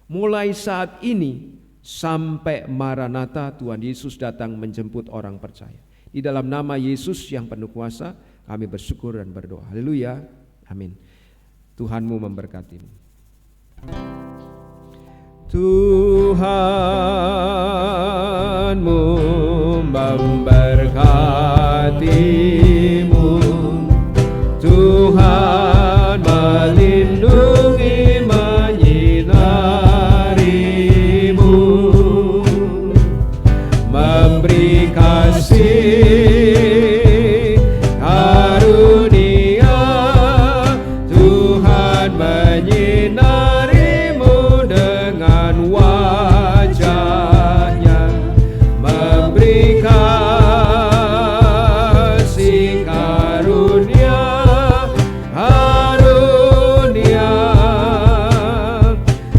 mulai saat ini sampai Maranatha Tuhan Yesus datang menjemput orang percaya. Di dalam nama Yesus yang penuh kuasa kami bersyukur dan berdoa. Haleluya. Amin. Tuhanmu memberkatimu.
Tuhanmu memberkatimu, Tuhan melindungi menyinarimu, memberi kasih karunia, Tuhan menyinarimu dengan wajahnya, memberi kasih karunia, karunia,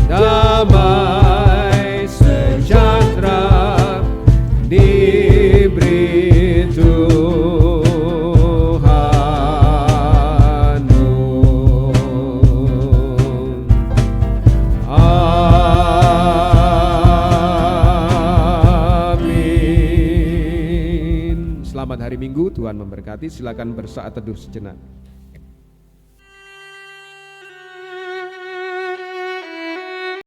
damai sejahtera diberi Tuhanmu. Amin. Selamat hari Minggu, Tuhan memberkati. Silakan bersaat teduh sejenak.